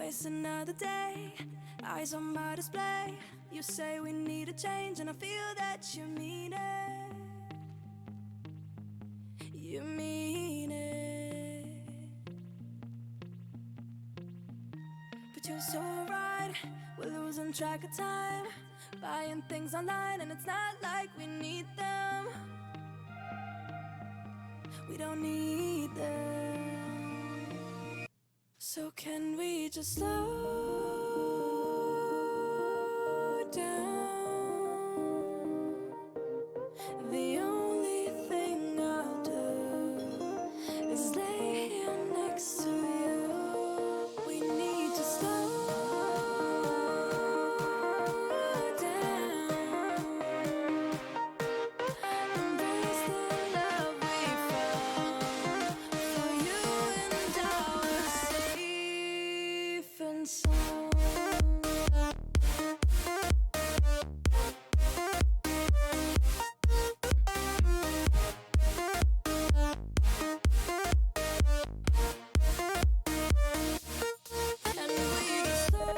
It's another day, eyes on my display. You say we need a change, and I feel that you mean it. You mean it. But you're so right, we're losing track of time, buying things online, and it's not like we need them. We don't need them. So can we just slow down? The only thing I'll do is lay here next to you. We need to slow down. Embrace the love we found. For you and I are safe and sound. And we just slow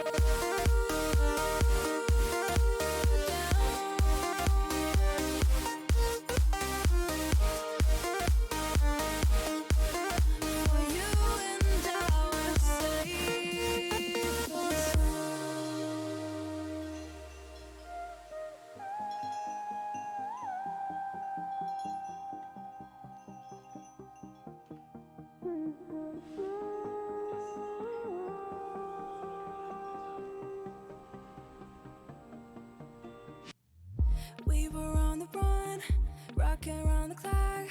down. For you and I are safe and sound. We were on the run, rocking around the clock.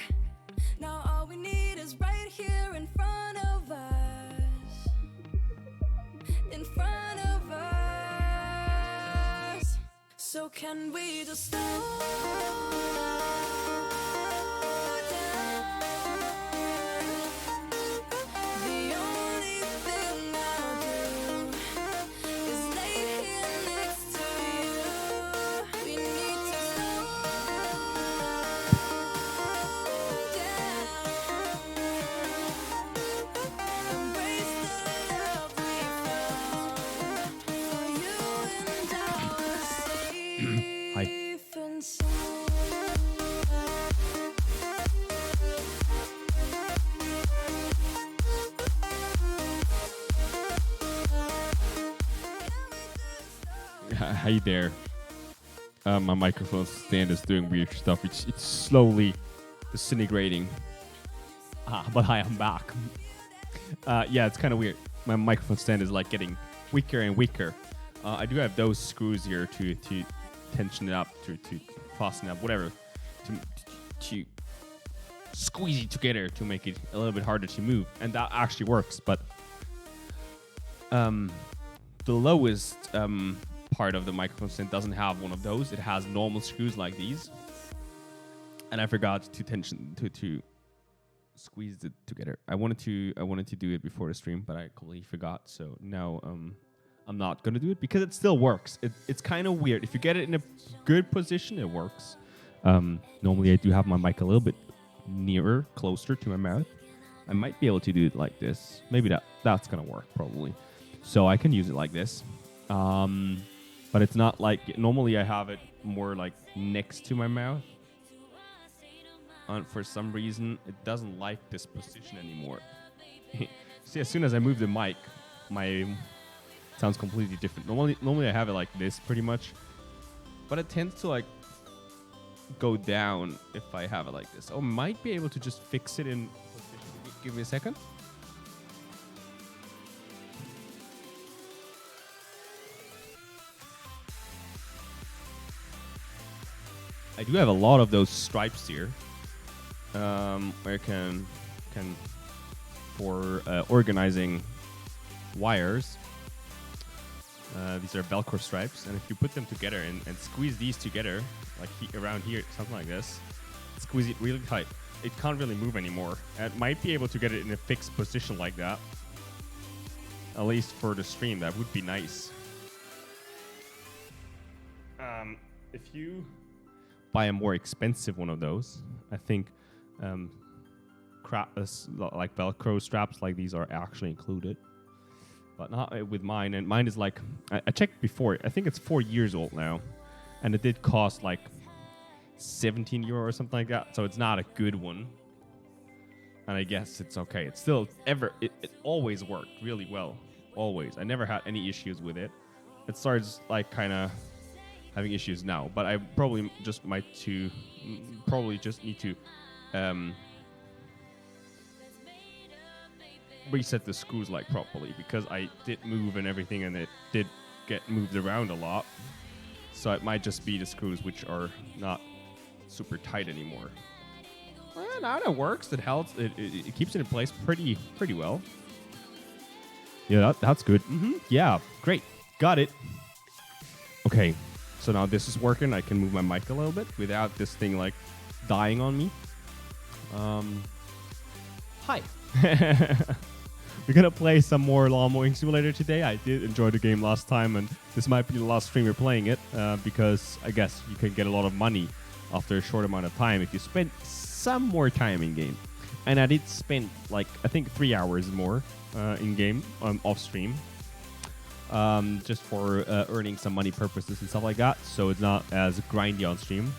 Now all we need is right here in front of us. In front of us. So can we just slow down? The only thing I'll do is lay here next to you. We need to slow down. Embrace the love we found. For you and I are Hi. safe and sound. Hi there. My microphone stand is doing weird stuff. It's slowly disintegrating. But hi, I'm back. Yeah, it's kind of weird. My microphone stand is like getting weaker and weaker. I do have those screws here to tension it up, to fasten it up, whatever, to squeeze it together to make it a little bit harder to move, and that actually works. But the lowest part of the microphone stand doesn't have one of those. It has normal screws like these, and I forgot to squeeze it together. I wanted to do it before the stream, but I completely forgot. So now I'm not gonna do it because it still works. It's kind of weird. If you get it in a good position, it works. Normally I do have my mic a little bit closer to my mouth. I might be able to do it like this. Maybe that's gonna work probably. So I can use it like this. But it's not like normally I have it more like next to my mouth. And for some reason, it doesn't like this position anymore. See, as soon as I move the mic, my sounds completely different. Normally I have it like this pretty much, but it tends to like go down if I have it like this. Oh, might be able to just fix it in position. Give me a second. I do have a lot of those stripes here, where I can for organizing wires. These are Velcro stripes, and if you put them together and squeeze these together, like around here, something like this, squeeze it really tight. It can't really move anymore. And might be able to get it in a fixed position like that. At least for the stream, that would be nice. If you buy a more expensive one of those, I think like Velcro straps like these are actually included. but not with mine. And mine is like, I checked before. I think it's 4 years old now, and it did cost like 17 euro or something like that. So it's not a good one. And I guess it's okay. It's still it always worked really well. Always. I never had any issues with it. It starts like kind of having issues now, but I probably just need to reset the screws like properly, because I did move and everything, and it did get moved around a lot. So it might just be the screws which are not super tight anymore. Well, now that works. It helps. It keeps it in place pretty well. Yeah, that's good. Yeah, great. Got it. Okay, so now this is working. I can move my mic a little bit without this thing like dying on me. Hi. We're gonna play some more Lawn Mowing Simulator today. I did enjoy the game last time, and this might be the last stream we're playing it, because I guess you can get a lot of money after a short amount of time if you spend some more time in game. And I did spend like I think 3 hours more in game off stream, just for earning some money purposes and stuff like that. So it's not as grindy on stream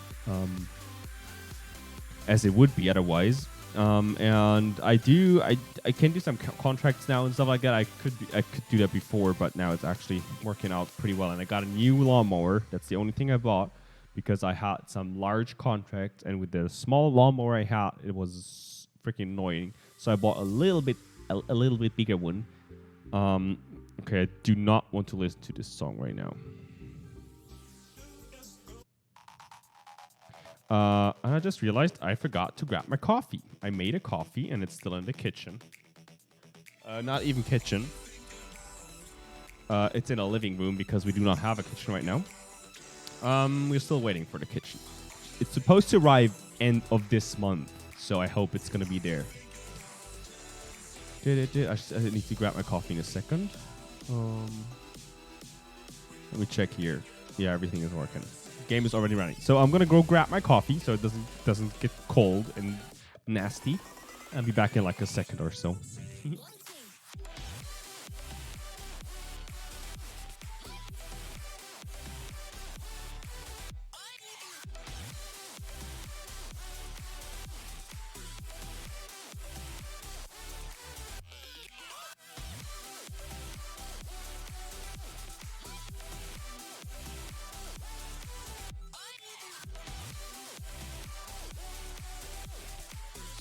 as it would be otherwise. And I can do some contracts now and stuff like that. I could do that before, but now it's actually working out pretty well. And I got a new lawnmower. That's the only thing I bought, because I had some large contracts, and with the small lawnmower I had, it was freaking annoying. So I bought a little bit bigger one. Okay, I do not want to listen to this song right now. And I just realized I forgot to grab my coffee. I made a coffee, and it's still in the kitchen. Not even kitchen. It's in a living room, because we do not have a kitchen right now. We're still waiting for the kitchen. It's supposed to arrive end of this month, so I hope it's going to be there. I need to grab my coffee in a second. Let me check here. Yeah, everything is working. Game is already running. So I'm going to go grab my coffee so it doesn't get cold and nasty. I'll be back in like a second or so.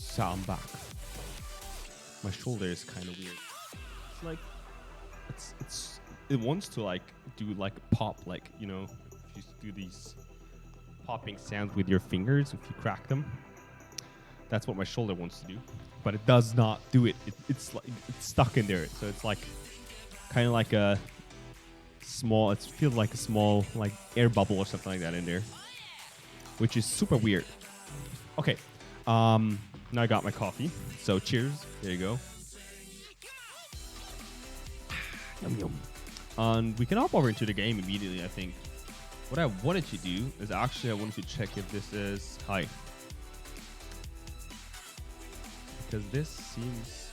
So I'm back. My shoulder is kind of weird. It's like it wants to like do like pop, like, you know, if you do these popping sounds with your fingers if you crack them. That's what my shoulder wants to do, but it does not do it. It's like it's stuck in there. So it's like kind of like a small. It feels like a small like air bubble or something like that in there, which is super weird. Okay. Now I got my coffee. So cheers. There you go. Yum yum. And we can hop over into the game immediately, I think. What I wanted to do is actually I wanted to check if this is hi. Because this seems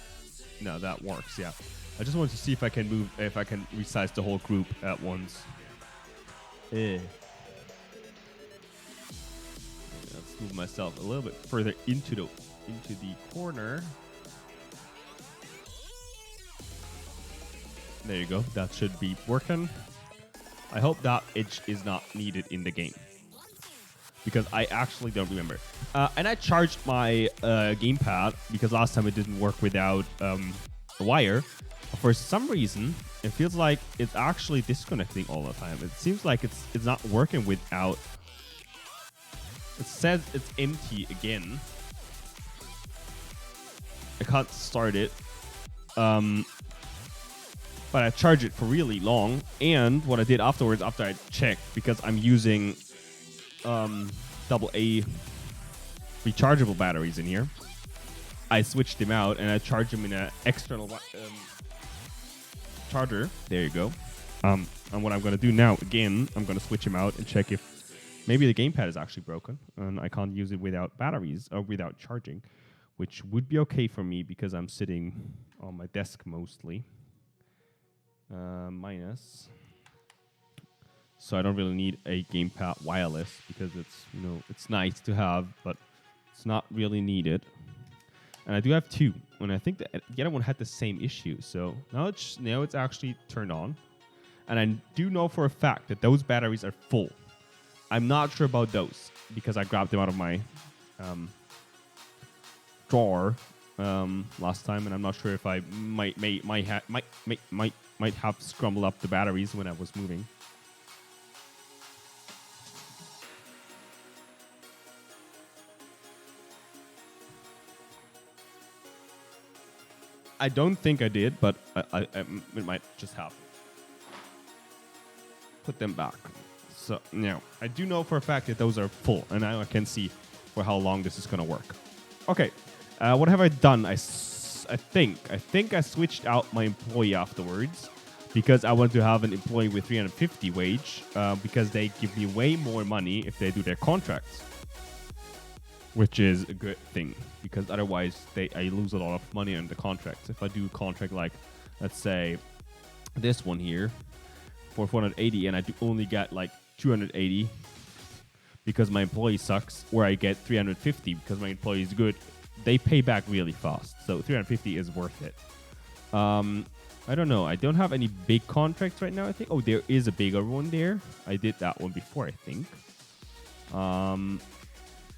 no, that works, yeah. I just wanted to see if I can resize the whole group at once. Let's move myself a little bit further into the corner. There you go. That should be working. I hope that edge is not needed in the game, because I actually don't remember. And I charged my gamepad, because last time it didn't work without a wire. For some reason, it feels like it's actually disconnecting all the time. It seems like it's not working without. It says it's empty again. I can't start it. But I charged it for really long. And what I did afterwards, after I checked, because I'm using AA rechargeable batteries in here, I switched them out and I charged them in an external charger. There you go. And what I'm going to do now, again, I'm going to switch them out and check if maybe the gamepad is actually broken and I can't use it without batteries or without charging, which would be okay for me because I'm sitting on my desk mostly. minus. So I don't really need a gamepad wireless because it's, you know, it's nice to have, but it's not really needed. And I do have two, and I think that the other one had the same issue. So now it's actually turned on, and I do know for a fact that those batteries are full. I'm not sure about those because I grabbed them out of my drawer last time, and I'm not sure if I might have scrambled up the batteries when I was moving. I don't think I did, but it might just happen. Put them back. So now I do know for a fact that those are full, and now I can see for how long this is gonna work. Okay, what have I done? I think I switched out my employee afterwards because I want to have an employee with 350 wage because they give me way more money if they do their contracts, which is a good thing because otherwise I lose a lot of money on the contracts. If I do a contract like, let's say, this one here for 480 and I do only get like 280 because my employee sucks, or I get 350 because my employee is good, they pay back really fast. So 350 is worth it. I don't know. I don't have any big contracts right now, I think. Oh, there is a bigger one there. I did that one before, I think.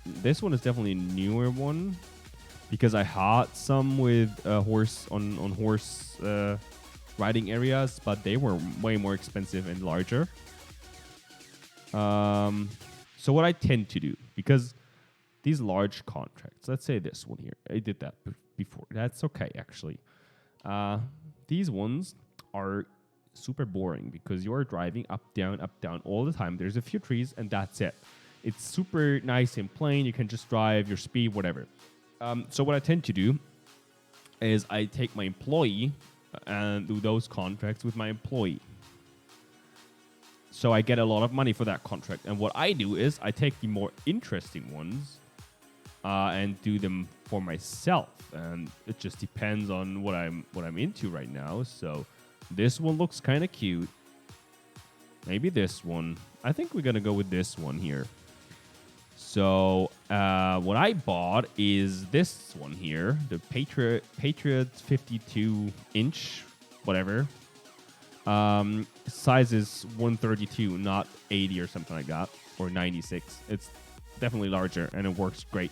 This one is definitely a newer one because I had some with horse riding areas, but they were way more expensive and larger. So what I tend to do, because these large contracts, let's say this one here, I did that before. That's okay, actually. These ones are super boring because you're driving up, down all the time. There's a few trees and that's it. It's super nice and plain. You can just drive your speed, whatever. So what I tend to do is I take my employee and do those contracts with my employee. So I get a lot of money for that contract. And what I do is I take the more interesting ones and do them for myself. And it just depends on what I'm into right now. So this one looks kind of cute. Maybe this one. I think we're gonna go with this one here. So what I bought is this one here, the Patriot 52-inch, whatever. Size is 132, not 80 or something like that, or 96. It's definitely larger, and it works great.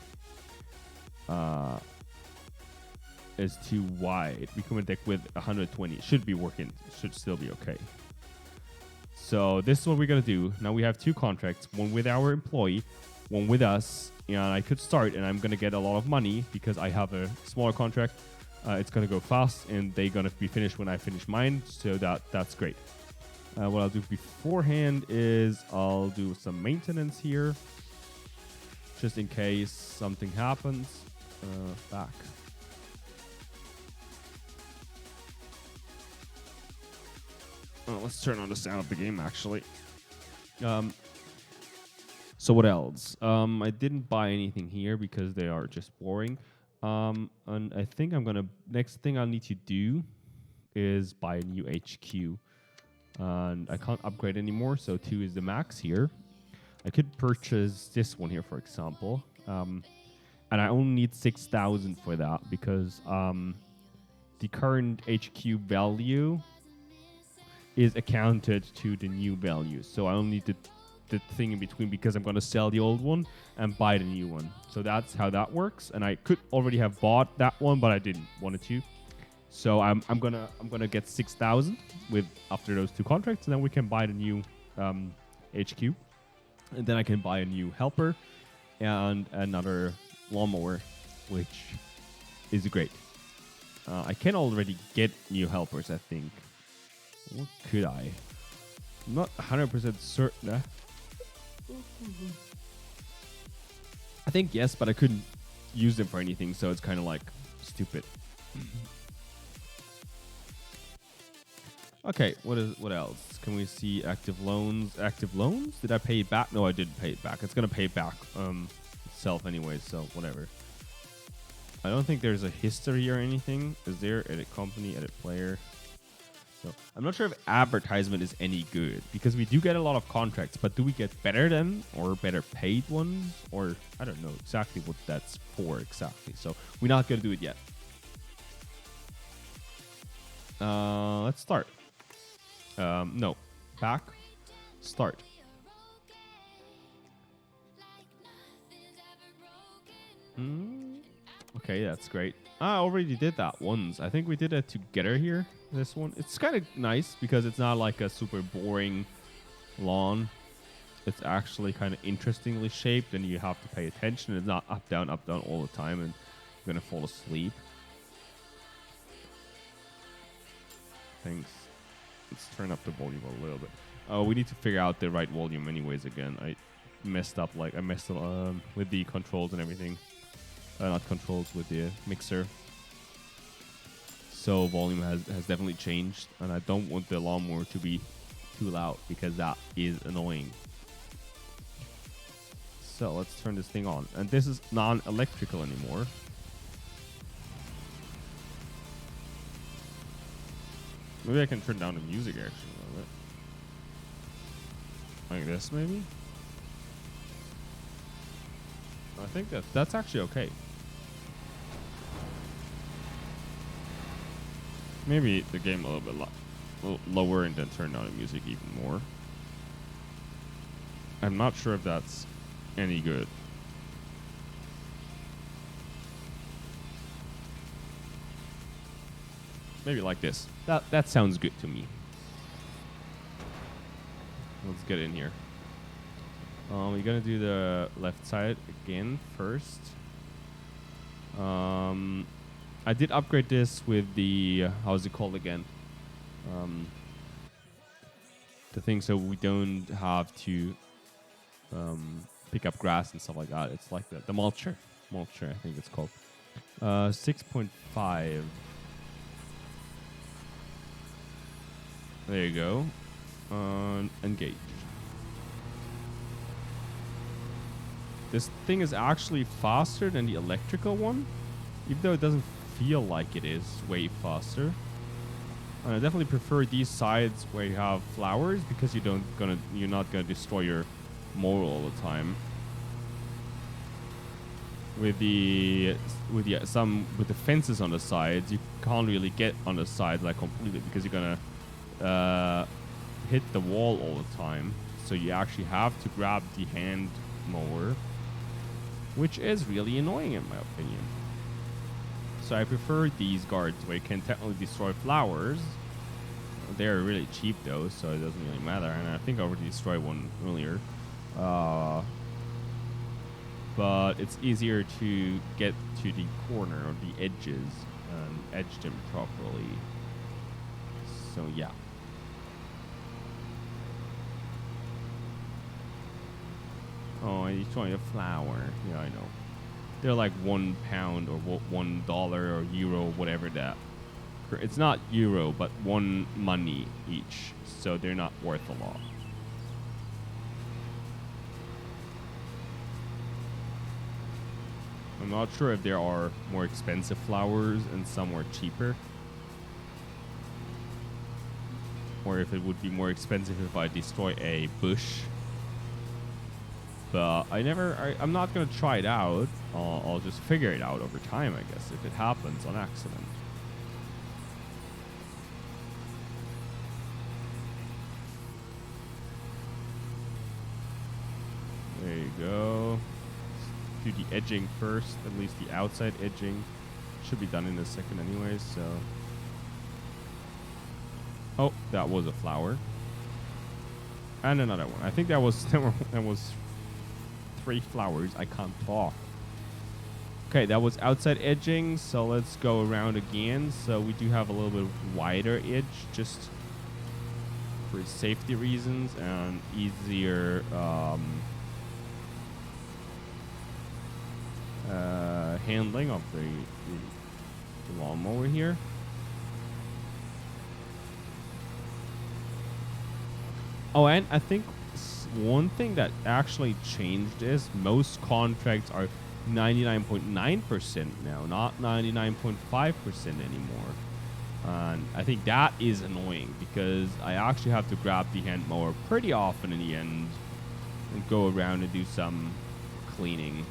It's too wide. We come deck with 120. It should be working. Should still be okay. So this is what we're gonna do. Now we have two contracts, one with our employee, one with us. And I could start, and I'm gonna get a lot of money because I have a smaller contract. It's gonna go fast, and they're gonna be finished when I finish mine. So that's great. What I'll do beforehand is I'll do some maintenance here, just in case something happens. Back. Oh, let's turn on the sound of the game, actually. So what else? I didn't buy anything here because they are just boring. And I think next thing I need to do is buy a new HQ. And I can't upgrade anymore, so 2 is the max here. I could purchase this one here, for example. And I only need 6,000 for that because the current HQ value is accounted to the new value. So I only need the thing in between because I'm going to sell the old one and buy the new one. So that's how that works. And I could already have bought that one, but I didn't want to. So I'm gonna get 6,000 with after those 2 contracts, and then we can buy the new HQ, and then I can buy a new helper and another lawnmower, which is great. I can already get new helpers, I think. What could I? I'm not 100% certain. I think yes, but I couldn't use them for anything, so it's kind of like stupid. Okay, what else? Can we see active loans? Active loans? Did I pay it back? No, I didn't pay it back. It's gonna pay it back itself anyway, so whatever. I don't think there's a history or anything. Is there? Edit company, edit player. So I'm not sure if advertisement is any good because we do get a lot of contracts, but do we get better than or better paid ones? Or I don't know exactly what that's for exactly. So we're not going to do it yet. Let's start. No. Back. Start. Okay, that's great. I already did that once. I think we did it together here. This one. It's kind of nice because it's not like a super boring lawn. It's actually kind of interestingly shaped and you have to pay attention. It's not up, down all the time and you're going to fall asleep. Thanks. Let's turn up the volume a little bit. Oh, we need to figure out the right volume anyways again. I messed up with the controls and everything. Not controls, with the mixer. So volume has definitely changed, and I don't want the lawnmower to be too loud because that is annoying. So let's turn this thing on. And this is non-electrical anymore. Maybe I can turn down the music actually a little bit. Like this maybe? I think that's actually okay. Maybe the game a little bit lower and then turn down the music even more. I'm not sure if that's any good. Maybe like this. That sounds good to me. Let's get in here. We're gonna do the left side again first. I did upgrade this with the how's it called again? The thing so we don't have to pick up grass and stuff like that. It's like the mulcher, I think it's called. 6.5. There you go. Engage. This thing is actually faster than the electrical one, even though it doesn't feel like it is way faster. And I definitely prefer these sides where you have flowers because you're not gonna destroy your mower all the time. With the fences on the sides, you can't really get on the sides like completely because you're gonna hit the wall all the time. So you actually have to grab the hand mower, which is really annoying in my opinion. So I prefer these guards where you can technically destroy flowers. They're really cheap though, so it doesn't really matter. And I think I already destroyed one earlier. But it's easier to get to the corner or the edges and edge them properly. So yeah. Oh, I destroyed a flower. Yeah, I know. They're like £1 or $1 or euro, whatever that. It's not euro, but one money each. So they're not worth a lot. I'm not sure if there are more expensive flowers and some are cheaper. Or if it would be more expensive if I destroy a bush. But I'm not going to try it out. I'll just figure it out over time, I guess, if it happens on accident. There you go. Do the edging first, at least the outside edging. Should be done in a second anyways, so. Oh, that was a flower. And another one. I think that was 3 flowers. I can't talk. Okay, that was outside edging, so let's go around again. So we do have a little bit wider edge, just for safety reasons and easier handling of the lawnmower here. Oh, and I think one thing that actually changed is most contracts are 99.9% now, not 99.5% anymore. And I think that is annoying because I actually have to grab the hand mower pretty often in the end and go around and do some cleaning.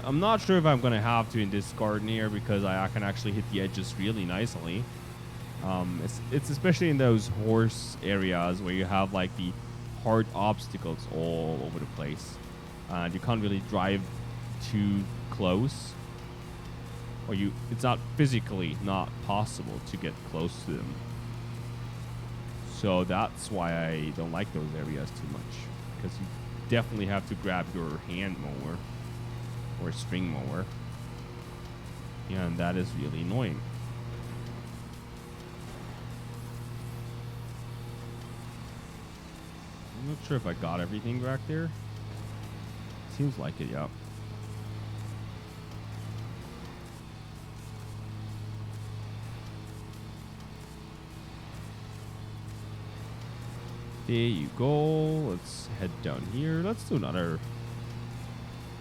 I'm not sure if I'm going to have to in this garden here because I can actually hit the edges really nicely. It's especially in those horse areas where you have like the hard obstacles all over the place. And you can't really drive too close. Or it's not physically not possible to get close to them. So that's why I don't like those areas too much. Because you definitely have to grab your hand mower or string mower. Yeah, and that is really annoying. I'm not sure if I got everything back there. Seems like it, yeah. There you go. Let's head down here. Let's do another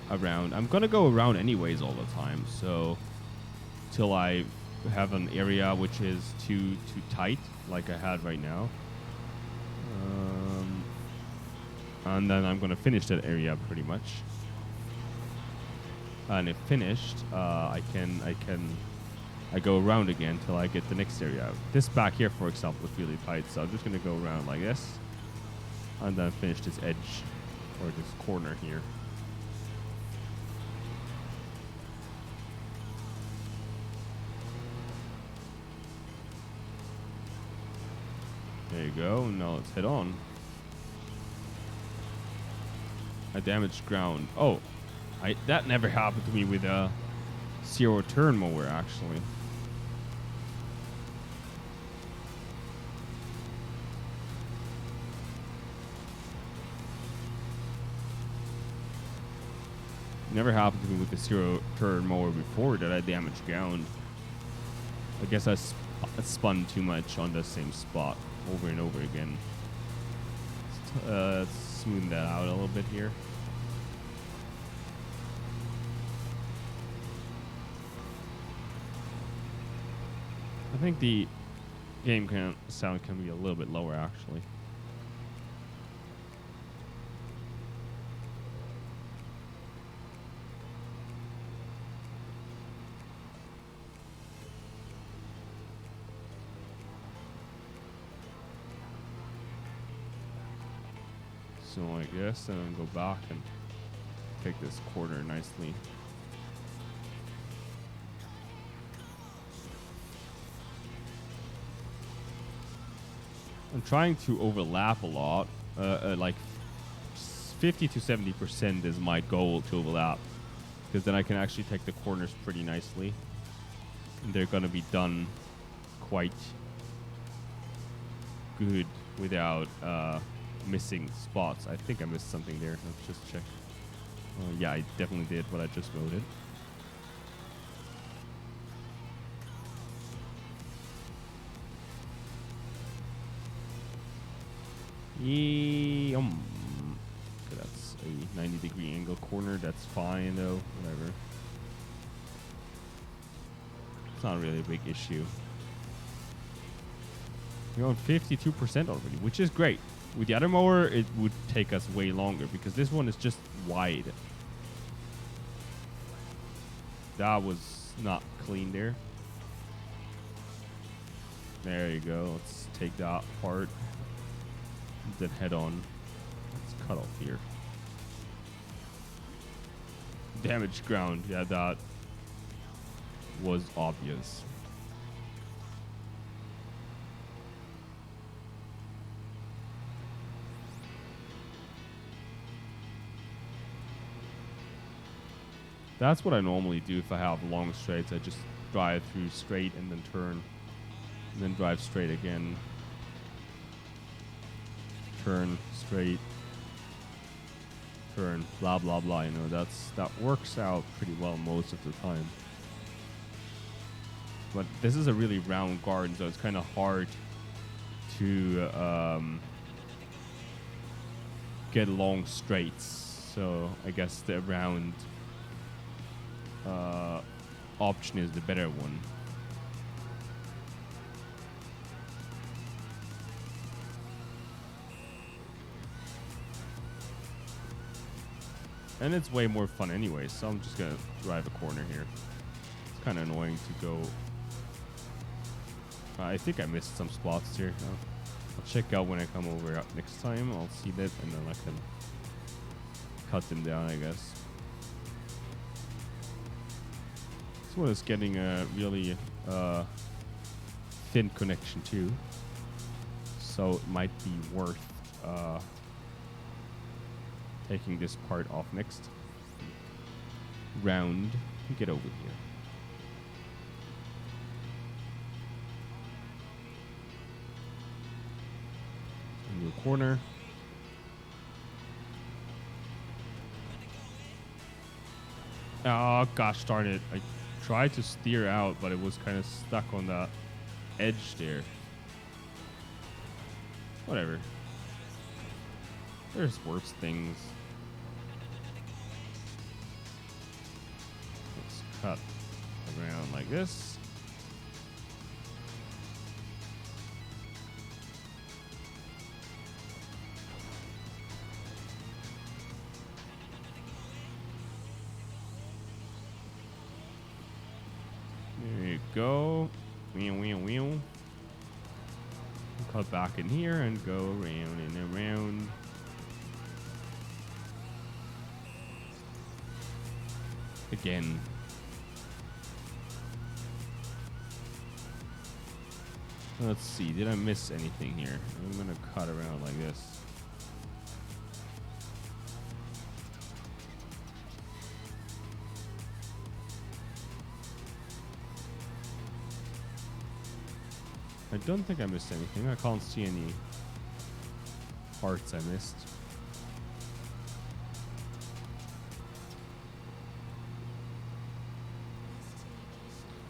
around. I'm gonna go around anyways all the time, so till I have an area which is too tight, like I had right now. And then I'm gonna finish that area pretty much. And if finished, I go around again till I get the next area. This back here, for example, is really tight, so I'm just gonna go around like this, and then finish this edge or this corner here. There you go. Now let's head on. I damaged ground. Oh, that never happened to me with a zero turn mower, actually. Never happened to me with the zero turn mower before that I damaged ground. I guess I spun too much on the same spot over and over again. Let's smooth that out a little bit here. I think the game sound can be a little bit lower, actually. So I guess then go back and take this corner nicely. I'm trying to overlap a lot, like 50 to 70% is my goal to overlap, because then I can actually take the corners pretty nicely. And they're gonna be done quite good without missing spots. I think I missed something there. Let's just check. Yeah, I definitely did what I just voted. Okay, that's a 90-degree angle corner. That's fine though. Whatever. It's not really a big issue. We're on 52% already, which is great. With the other mower, it would take us way longer because this one is just wide. That was not clean there. There you go. Let's take that part. Then head on. Let's cut off here. Damaged ground. Yeah, that was obvious. That's what I normally do if I have long straights. I just drive through straight and then turn. And then drive straight again. Turn, straight. Turn, blah, blah, blah. You know, that works out pretty well most of the time. But this is a really round garden, so it's kind of hard to get long straights. So I guess the round option is the better one. And it's way more fun anyway, so I'm just gonna drive a corner here. It's kind of annoying to go. I think I missed some spots here. I'll check out when I come over next time. I'll see that, and then I can cut them down, I guess. This one is getting a really thin connection too, so it might be worth taking this part off next round to get over here. A new corner. Oh gosh darn it. I tried to steer out, but it was kind of stuck on the edge there. Whatever. There's worse things. Let's cut around like this. There you go. Wheel. Cut back in here and go around and around. Again. Let's see. Did I miss anything here? I'm going to cut around like this. I don't think I missed anything. I can't see any parts I missed.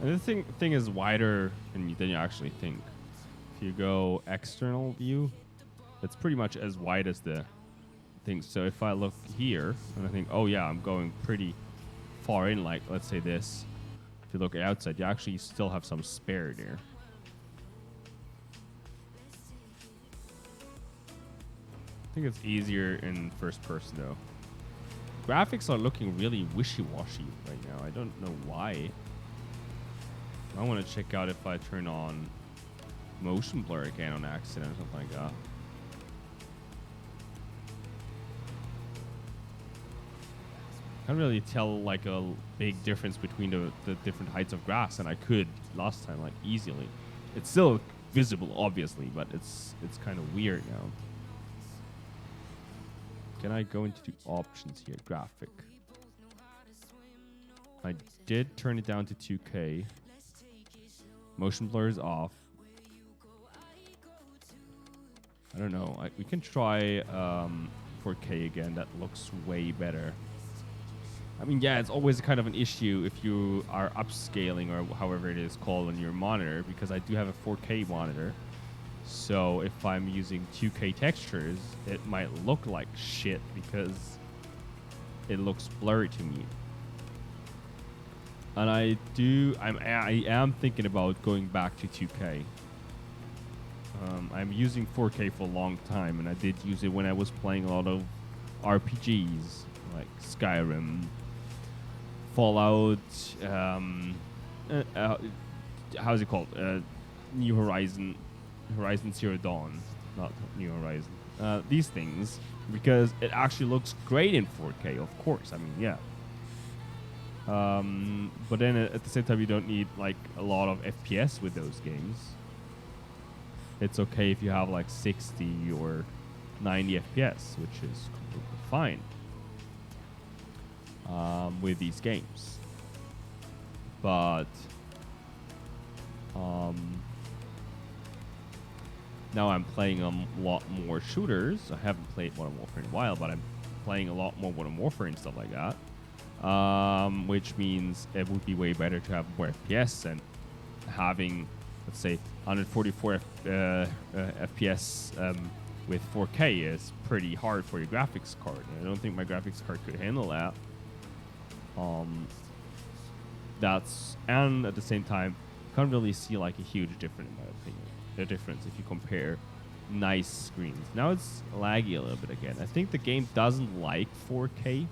And the thing is wider than you actually think. If you go external view, it's pretty much as wide as the thing. So if I look here and I think, oh yeah, I'm going pretty far in, like let's say this. If you look outside, you actually still have some spare there. I think it's easier in first person though. Graphics are looking really wishy-washy right now. I don't know why. I want to check out if I turn on motion blur again on accident or something like that. Can't really tell like a big difference between the different heights of grass, and I could last time like easily. It's still visible obviously, but it's kind of weird now. Can I go into the options here? Graphic. I did turn it down to 2K. Motion blur is off. I don't know. We can try 4K again. That looks way better. I mean, yeah, it's always kind of an issue if you are upscaling or however it is called on your monitor, because I do have a 4K monitor. So if I'm using 2K textures, it might look like shit because it looks blurry to me. And I am thinking about going back to 2K. I'm using 4K for a long time, and I did use it when I was playing a lot of RPGs like Skyrim, Fallout, how's it called? New Horizon Zero Dawn, not New Horizon. These things, because it actually looks great in 4K, of course. I mean, yeah. But then at the same time, you don't need like a lot of FPS with those games. It's okay if you have like 60 or 90 FPS, which is completely fine with these games. But now I'm playing a lot more shooters. I haven't played Modern Warfare in a while, but I'm playing a lot more Modern Warfare and stuff like that. Which means it would be way better to have more FPS, and having, let's say, 144 FPS with 4K is pretty hard for your graphics card. I don't think my graphics card could handle that. and at the same time, can't really see like a huge difference in my opinion. The difference if you compare nice screens. Now it's laggy a little bit again. I think the game doesn't like 4K,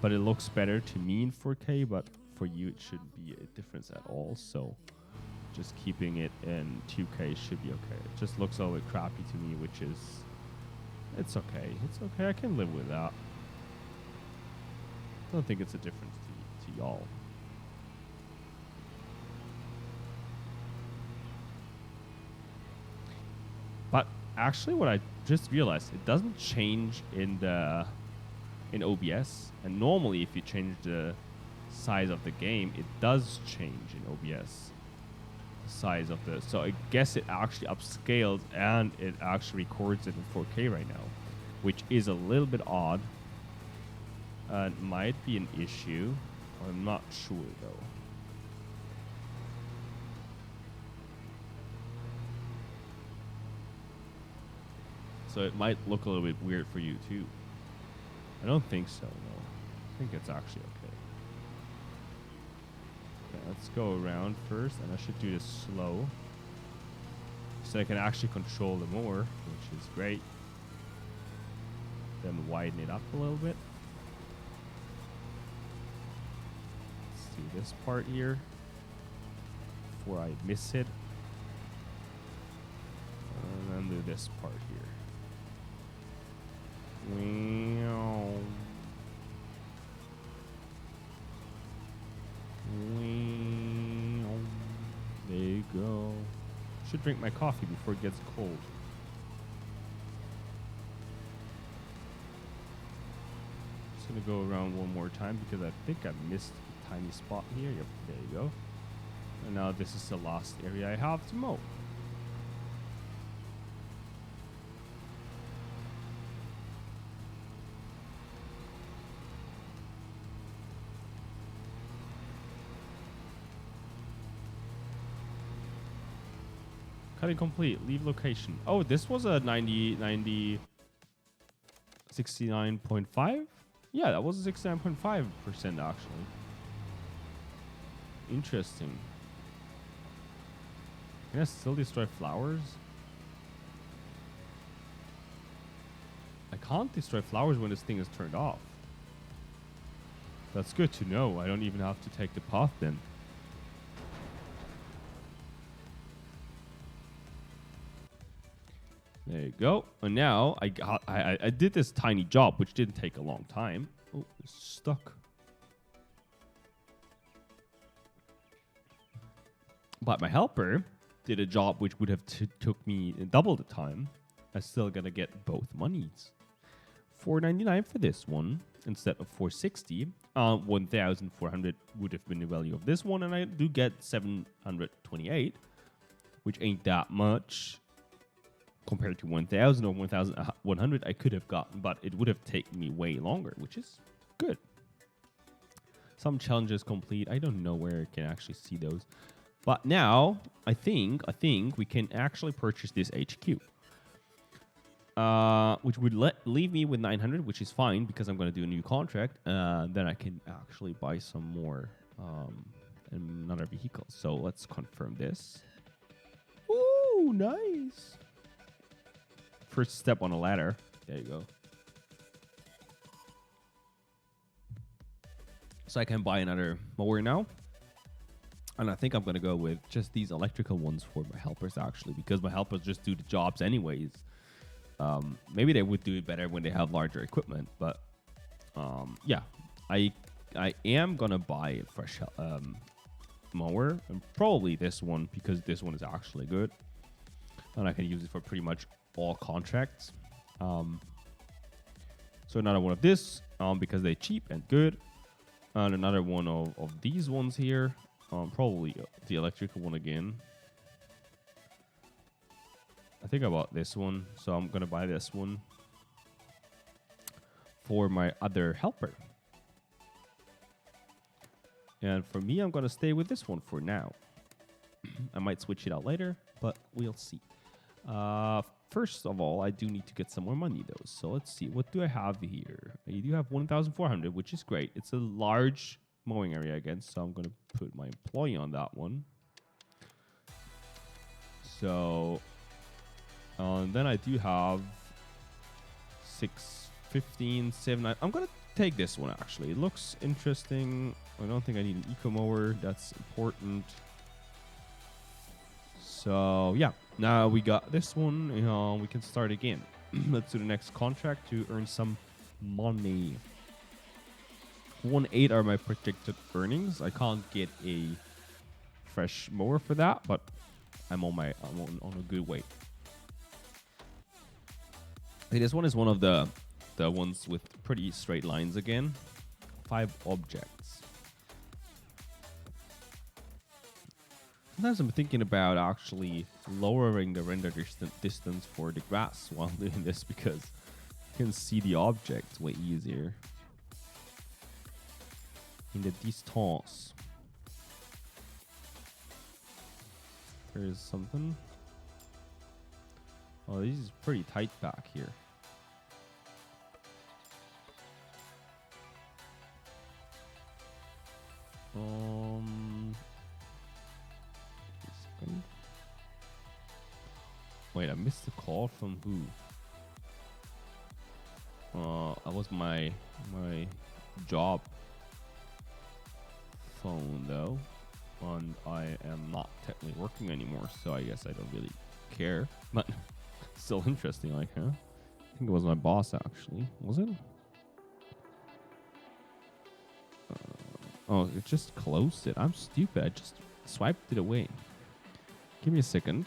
but it looks better to me in 4K. But for you, it shouldn't be a difference at all. So just keeping it in 2K should be okay. It just looks a little bit crappy to me, which is it's okay. It's okay. I can live with that. I don't think it's a difference to y'all. But actually, what I just realized, it doesn't change in OBS. And normally, if you change the size of the game, it does change in OBS. The size of the, so I guess it actually upscaled and it actually records it in 4K right now, which is a little bit odd. It might be an issue. I'm not sure though. So it might look a little bit weird for you too. I don't think so, no. I think it's actually okay. Okay, let's go around first, and I should do this slow. So I can actually control it more, which is great. Then widen it up a little bit. Let's do this part here before I miss it. And then do this part here. There you go. Should drink my coffee before it gets cold. Just gonna go around one more time because I think I missed a tiny spot here. Yep, there you go. And now this is the last area I have to mow. Cutting complete. Leave location. Oh, this was a 69.5? Yeah, that was a 69.5% actually. Interesting. Can I still destroy flowers? I can't destroy flowers when this thing is turned off. That's good to know. I don't even have to take the path then. There you go. And now I did this tiny job, which didn't take a long time. Oh, it's stuck. But my helper did a job which would have took me double the time. I'm still gonna get both monies. $4.99 for this one instead of $4.60. 1,400 would have been the value of this one, and I do get 728, which ain't that much. Compared to 1,000 or 1,100 I could have gotten, but it would have taken me way longer, which is good. Some challenges complete. I don't know where I can actually see those. But now, I think we can actually purchase this HQ. Which would leave me with 900, which is fine because I'm going to do a new contract. Then I can actually buy some more another vehicle. So let's confirm this. Ooh, nice. First step on a ladder. There you go. So I can buy another mower now. And I think I'm going to go with just these electrical ones for my helpers, actually, because my helpers just do the jobs anyways. Maybe they would do it better when they have larger equipment. But yeah, I am going to buy a fresh mower. And probably this one, because this one is actually good. And I can use it for pretty much all contracts. So another one of this because they're cheap and good, and another one of these ones here, probably the electrical one again. I think I bought this one, so I'm gonna buy this one for my other helper, and for me I'm gonna stay with this one for now. I might switch it out later, but we'll see. First of all, I do need to get some more money though. So let's see. What do I have here? I do have 1,400, which is great. It's a large mowing area again, so I'm gonna put my employee on that one. So then I do have 6, 15, 7. I'm gonna take this one actually. It looks interesting. I don't think I need an eco mower. That's important. So yeah, now we got this one. We can start again. Let's do the next contract to earn some money. 1.8 are my projected earnings. I can't get a fresh mower for that, but I'm on a good way. Hey, this one is one of the ones with pretty straight lines again. 5 objects. Sometimes I'm thinking about actually lowering the render distance for the grass while doing this, because you can see the objects way easier in the distance. There's something. Oh, this is pretty tight back here. Wait, I missed the call from who? That was my job phone though, and I am not technically working anymore, so I guess I don't really care. But still interesting, like, huh? I think it was my boss actually. Was it? Oh, it just closed it. I'm stupid. I just swiped it away. Give me a second.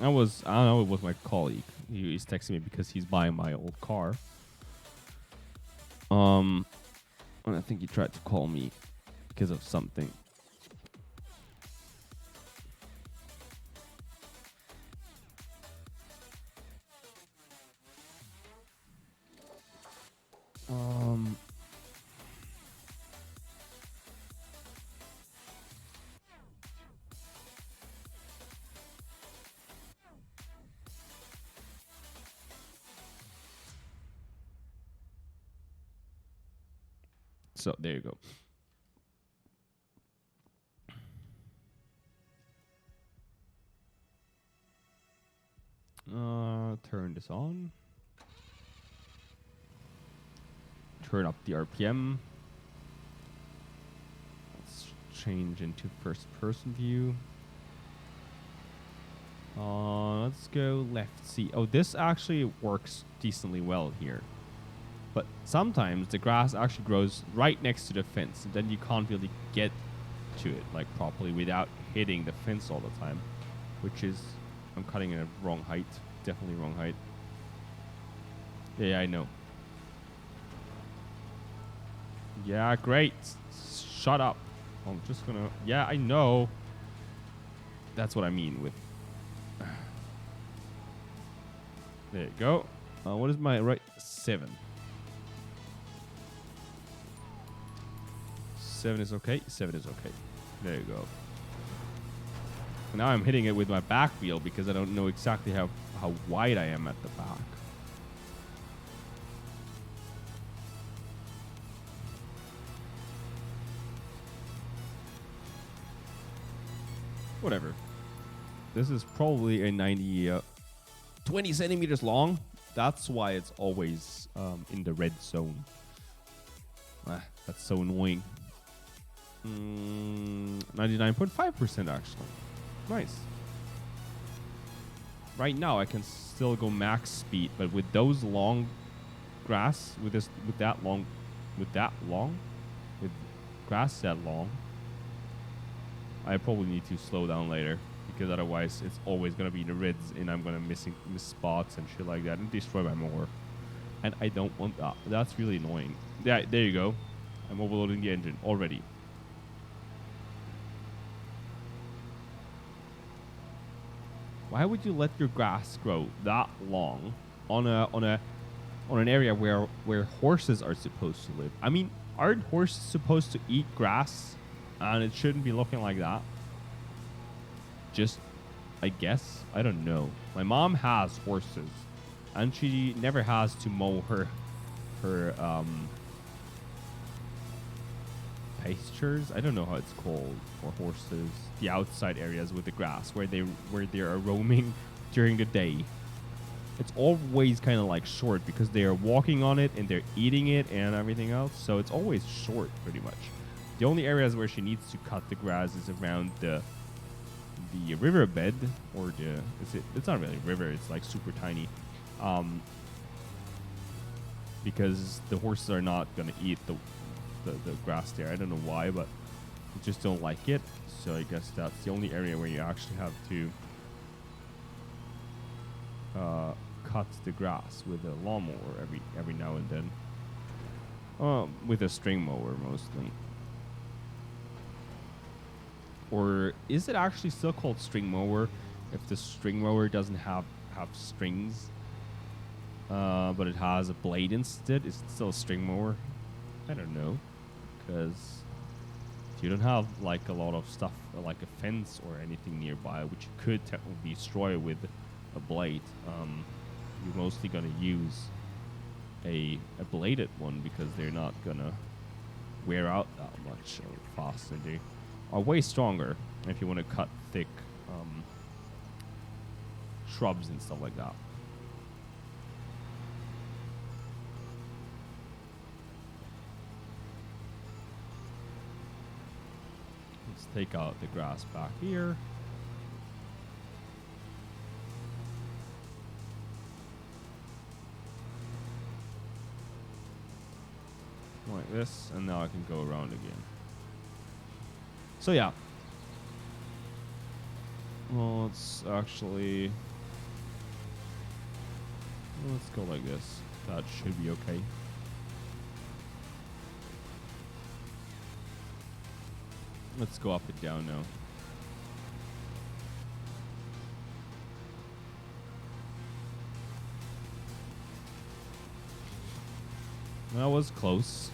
I don't know, it was my colleague. He's texting me because he's buying my old car. And I think he tried to call me because of something. So there you go. Turn this on. Turn up the RPM. Let's change into first person view. Let's go left C. Oh, this actually works decently well here. But sometimes the grass actually grows right next to the fence, and then you can't really get to it like properly without hitting the fence all the time, which is, I'm cutting it at wrong height. Definitely wrong height. Yeah, I know. Yeah, great. Shut up. I'm just gonna... Yeah, I know. That's what I mean with... There you go. What is my right? 7. 7 is okay. 7 is okay. There you go. Now I'm hitting it with my back wheel because I don't know exactly how wide I am at the back. Whatever. This is probably a 20 centimeters long. That's why it's always in the red zone. That's so annoying. 99.5% actually. Nice. Right now I can still go max speed, but with those long grass, with grass that long, I probably need to slow down later, because otherwise it's always gonna be in the reds and I'm gonna miss spots and shit like that and destroy my mower. And I don't want that. That's really annoying. Yeah, there you go. I'm overloading the engine already. Why would you let your grass grow that long on an area where horses are supposed to live? I mean, aren't horses supposed to eat grass? And it shouldn't be looking like that. Just, I guess, I don't know. My mom has horses, and she never has to mow her pastures. I don't know how it's called for horses. The outside areas with the grass where they are roaming during the day. It's always kind of like short because they are walking on it and they're eating it and everything else. So it's always short pretty much. The only areas where she needs to cut the grass is around the riverbed, or it's not really a river, it's like super tiny. Because the horses are not going to eat the grass there. I don't know why, but they just don't like it. So I guess that's the only area where you actually have to cut the grass with a lawnmower every now and then. With a string mower mostly. Or is it actually still called string mower if the string mower doesn't have strings, but it has a blade instead? Is it still a string mower? I don't know, because if you don't have like a lot of stuff like a fence or anything nearby, which you could technically destroy with a blade, you're mostly gonna use a bladed one because they're not gonna wear out that much fast, and they are way stronger if you want to cut thick shrubs and stuff like that. Let's take out the grass back here. Like this, and now I can go around again. So yeah. Well, let's go like this. That should be okay. Let's go up and down now. That was close.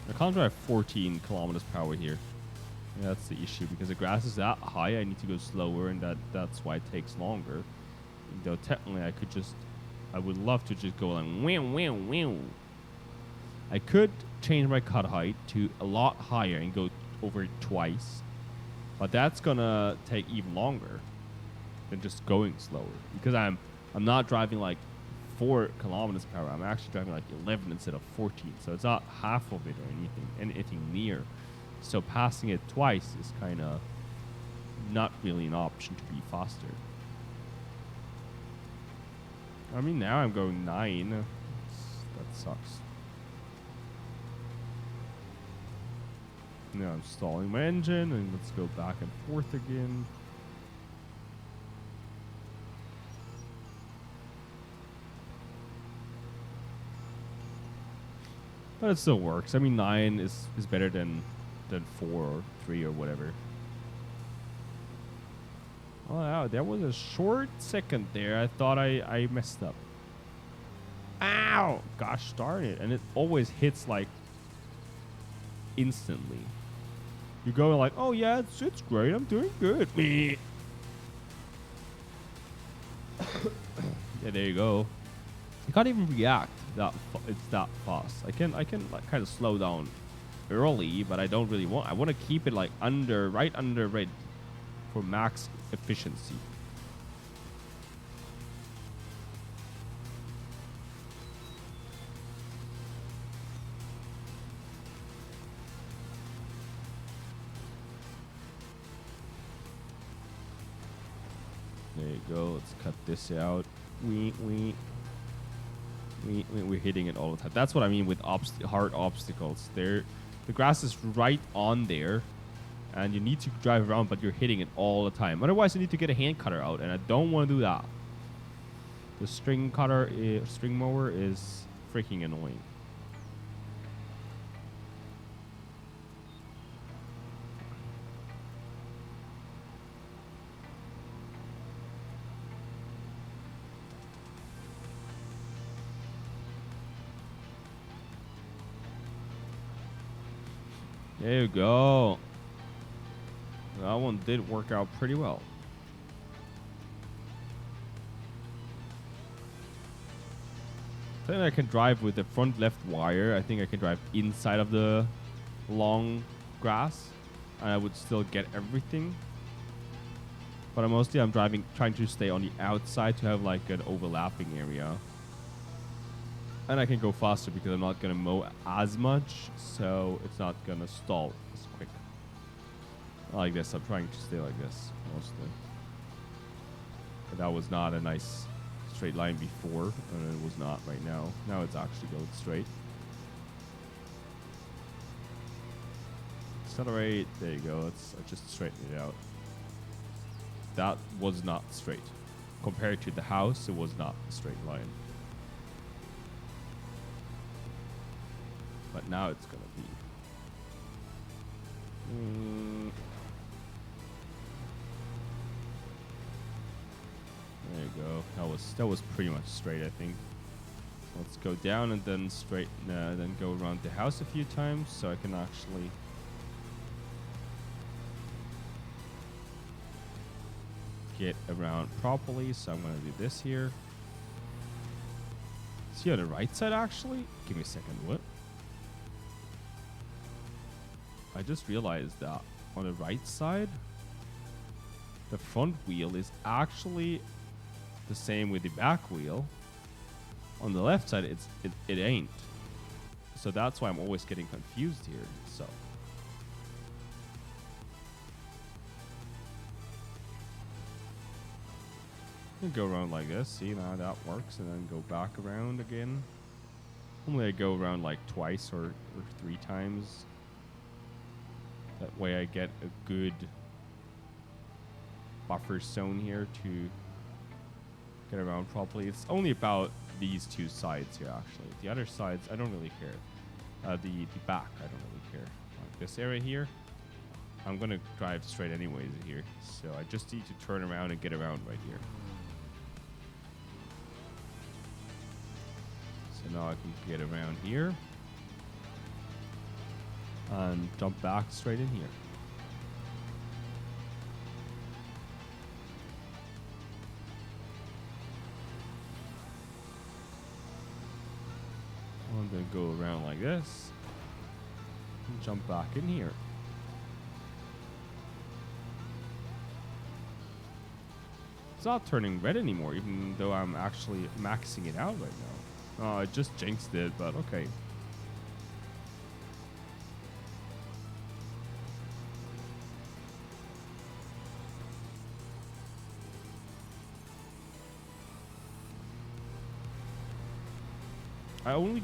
I can't drive 14 kilometers per hour here. Yeah, that's the issue, because the grass is that high. I need to go slower, and that's why it takes longer. Though technically I would love to just go like wow. I could change my cut height to a lot higher and go over it twice, but that's gonna take even longer than just going slower, because I'm not driving like 4 kilometers per hour. I'm actually driving like 11 instead of 14, so it's not half of it or anything near. So passing it twice is kind of not really an option to be faster. I mean, now I'm going 9. That sucks. Now I'm stalling my engine, and let's go back and forth again. But it still works. I mean, 9 is better than 4 or 3 or whatever. Oh, wow, there was a short second there. I thought I messed up. Ow! Gosh darn it. And it always hits like instantly. You go like, oh yeah, it's great. I'm doing good. Yeah, there you go. You can't even react. It's that fast. I can like kind of slow down early, but I don't really want. I want to keep it like right under red for max efficiency. There you go. Let's cut this out. We're hitting it all the time. That's what I mean with hard obstacles. The grass is right on there, and you need to drive around, but you're hitting it all the time. Otherwise, you need to get a hand cutter out, and I don't want to do that. The string mower is freaking annoying. There you go. That one did work out pretty well. Then I can drive with the front left wire. I think I can drive inside of the long grass, and I would still get everything. But I'm trying to stay on the outside to have like an overlapping area. And I can go faster because I'm not gonna mow as much, so it's not gonna stall as quick. Like this, I'm trying to stay like this mostly. But that was not a nice straight line before, and it was not right now. Now it's actually going straight. Accelerate, there you go. I just straighten it out. That was not straight. Compared to the house, it was not a straight line. But now it's gonna be. There you go. That was pretty much straight, I think. Let's go down and then straight, then go around the house a few times so I can actually. Get around properly, so I'm gonna do this here. See on the right side actually? Give me a second, what? I just realized that on the right side, the front wheel is actually the same with the back wheel. On the left side, it ain't. So that's why I'm always getting confused here. So. Go around like this, see now that works, and then go back around again. Normally I go around like twice or 3 times. That way I get a good buffer zone here to get around properly. It's only about these 2 sides here actually. The other sides I don't really care. The back I don't really care. Like this area here, I'm gonna drive straight anyways here. So I just need to turn around and get around right here. So now I can get around here and jump back straight in here. I'm going to go around like this and jump back in here. It's not turning red anymore, even though I'm actually maxing it out right now. Oh, I just jinxed it, but okay. I only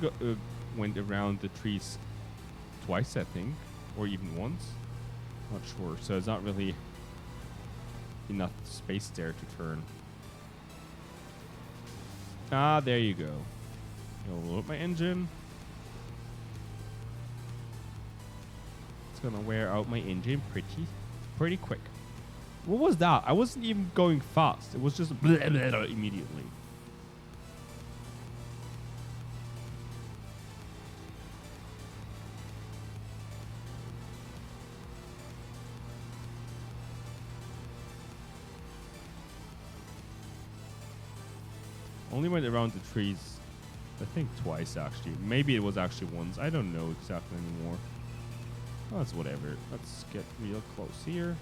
went around the trees twice, I think, or even once. Not sure. So it's not really enough space there to turn. Ah, there you go. I'll load my engine. It's gonna wear out my engine pretty quick. What was that? I wasn't even going fast. It was just blah, blah, blah, immediately. Only went around the trees, I think twice actually. Maybe it was actually once. I don't know exactly anymore. Oh, that's whatever. Let's get real close here.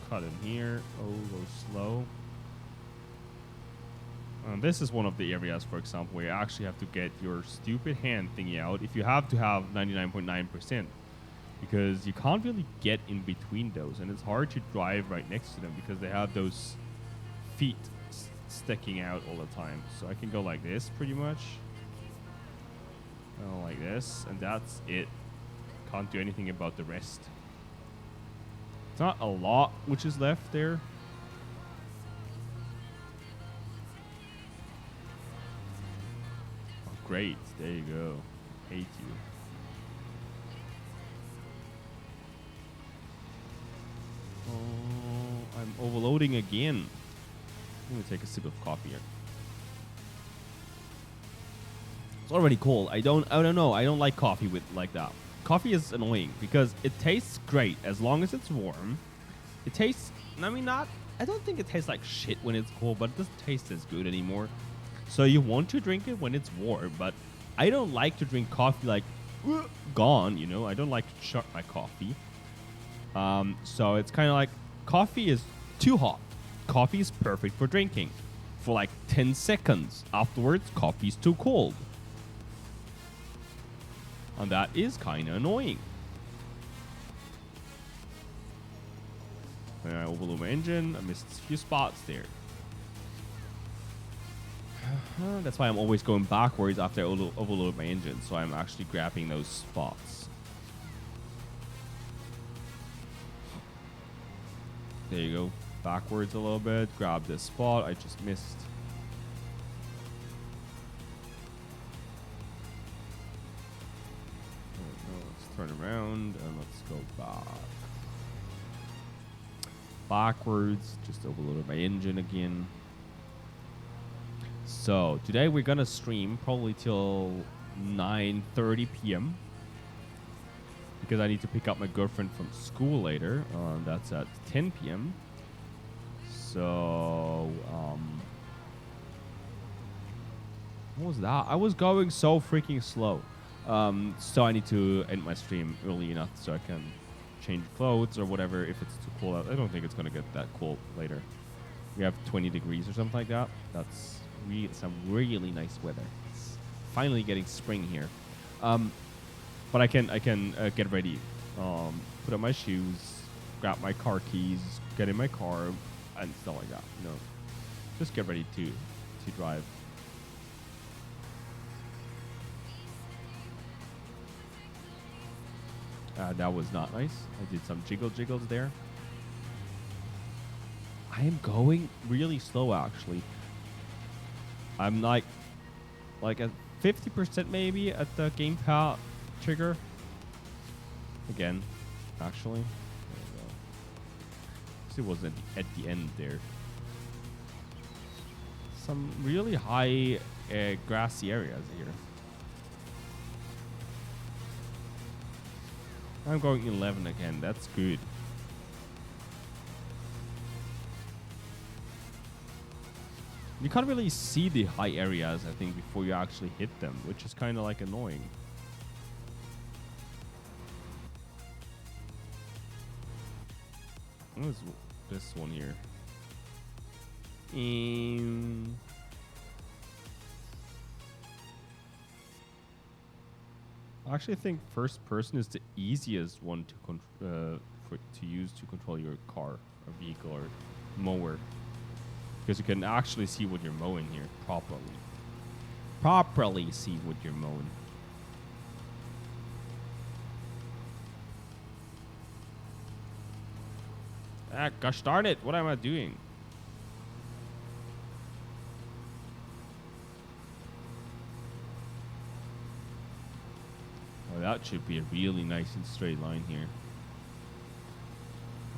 Cut in here. Oh, go slow. This is one of the areas, for example, where you actually have to get your stupid hand thingy out if you have to have 99.9%. Because you can't really get in between those, and it's hard to drive right next to them because they have those feet sticking out all the time. So I can go like this pretty much. Like this, and that's it. Can't do anything about the rest. It's not a lot which is left there. Oh, great. There you go. Hate you. Oh, I'm overloading again. I'm gonna take a sip of coffee here. It's already cold. I don't know. I don't like coffee with like that. Coffee is annoying because it tastes great as long as it's warm. It tastes, I mean, not I don't think it tastes like shit when it's cold, but it doesn't taste as good anymore. So you want to drink it when it's warm, but I don't like to drink coffee like gone, you know. I don't like to chug my coffee. So it's kind of like coffee is too hot. Coffee is perfect for drinking for like 10 seconds. Afterwards, coffee is too cold. And that is kind of annoying. And I overload my engine. I missed a few spots there. That's why I'm always going backwards after I overload my engine. So I'm actually grabbing those spots. There you go. Backwards a little bit. Grab this spot. I just missed. Let's turn around and let's go back. Backwards. Just overloaded my engine again. So today we're gonna stream probably till 9:30 p.m. because I need to pick up my girlfriend from school later. That's at 10 p.m. So what was that? I was going so freaking slow. So I need to end my stream early enough so I can change clothes or whatever if it's too cold out. I don't think it's gonna get that cold later. We have 20 degrees or something like that. That's some really nice weather. It's finally getting spring here. But I can get ready. Put on my shoes, grab my car keys, get in my car, and stuff like that. You know, just get ready to drive. That was not nice. I did some jiggles there. I am going really slow actually. I'm like at 50% maybe at the gamepad trigger. Again, actually. There we go. It wasn't at the end there. Some really high grassy areas here. I'm going 11 again. That's good. You can't really see the high areas, I think, before you actually hit them, which is kind of like annoying. What is this one here? I actually think first person is the easiest one to use to control your car, or vehicle, or mower. Because you can actually see what you're mowing here properly. Properly see what you're mowing. Ah, gosh darn it. What am I doing? Oh, that should be a really nice and straight line here.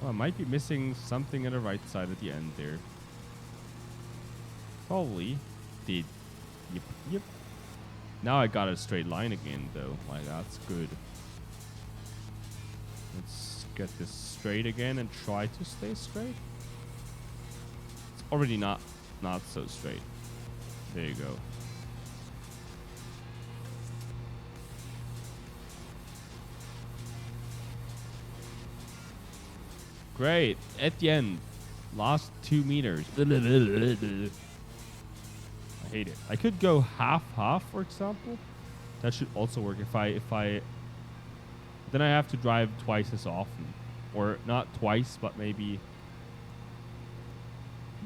Oh, I might be missing something on the right side at the end there. Probably did. Yep. Now I got a straight line again, though. Like, that's good. Let's get this straight again and try to stay straight. It's already not so straight. There you go. Great. At the end. Last 2 meters. I hate it. I could go half, for example. That should also work if I then I have to drive twice as often. Or not twice, but maybe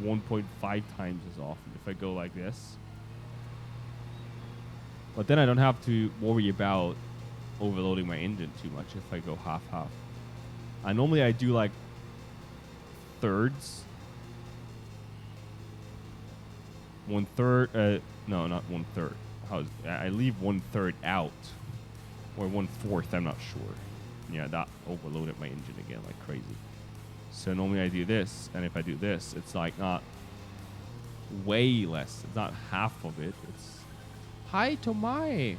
1.5 times as often if I go like this. But then I don't have to worry about overloading my engine too much if I go half. Normally I do like thirds. 1/3, no, not 1/3. I leave 1/3 out, or 1/4. I'm not sure. Yeah, that overloaded my engine again like crazy. So normally I do this, and if I do this, it's like not way less. It's not half of it. It's hi Tomai.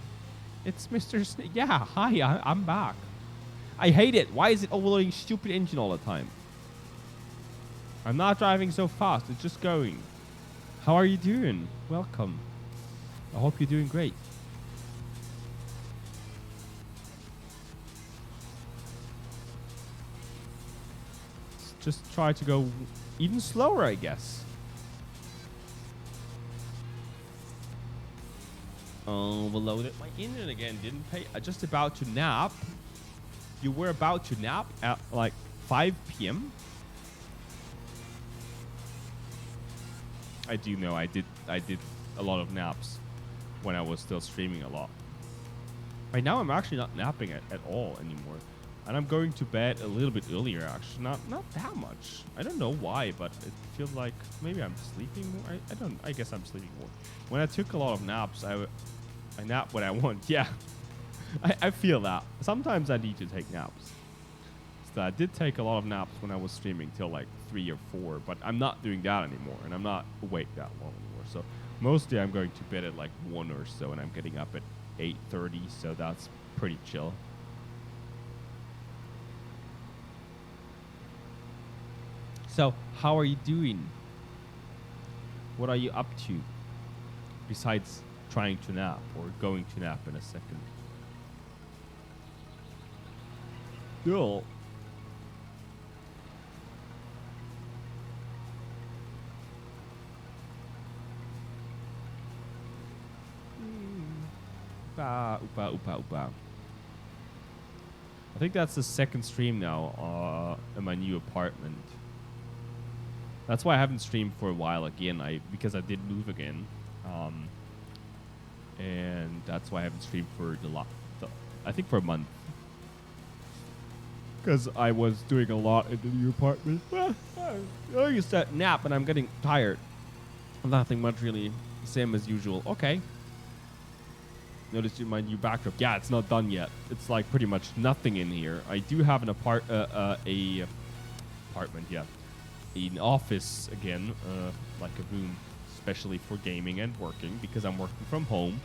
It's Mr. Snake. Yeah, hi. I'm back. I hate it. Why is it overloading stupid engine all the time? I'm not driving so fast. It's just going. How are you doing? Welcome. I hope you're doing great. Just try to go even slower, I guess. Overloaded my internet again. Didn't pay. Just about to nap. You were about to nap at like 5 p.m. I do know. I did a lot of naps when I was still streaming a lot. Right now, I'm actually not napping at all anymore. And I'm going to bed a little bit earlier, actually. Not that much. I don't know why, but it feels like maybe I'm sleeping more. I guess I'm sleeping more. When I took a lot of naps, I nap when I want. Yeah, I feel that. Sometimes I need to take naps. So I did take a lot of naps when I was streaming till like 3 or 4, but I'm not doing that anymore, and I'm not awake that long anymore. So mostly I'm going to bed at like 1 or so, and I'm getting up at 8:30, so that's pretty chill. So, how are you doing? What are you up to? Besides trying to nap or going to nap in a second. Cool. Upa, upa, upa, upa. I think that's the second stream now in my new apartment. That's why I haven't streamed for a while again. Because I did move again, and that's why I haven't streamed for I think for a month. Because I was doing a lot in the new apartment. I used to nap, and I'm getting tired. Nothing much really, same as usual. Okay. Notice my new backdrop. Yeah, it's not done yet. It's like pretty much nothing in here. I do have an apartment. Yeah. An office again, like a room, especially for gaming and working, because I'm working from home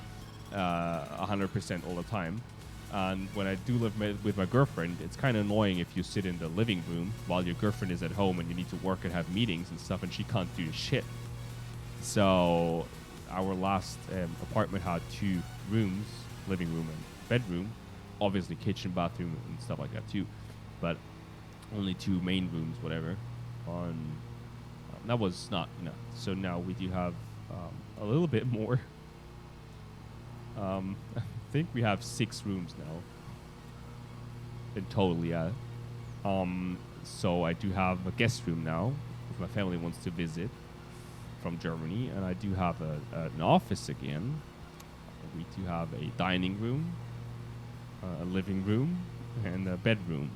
100% all the time. And when I do live with my girlfriend, it's kind of annoying if you sit in the living room while your girlfriend is at home and you need to work and have meetings and stuff, and she can't do shit. So our last apartment had 2 rooms, living room and bedroom, obviously kitchen, bathroom, and stuff like that too, but only 2 main rooms, whatever. That was not enough. So now we do have a little bit more. I think we have 6 rooms now in total, yeah. So I do have a guest room now if my family wants to visit from Germany, and I do have an office again. We do have a dining room, a living room, and a bedroom.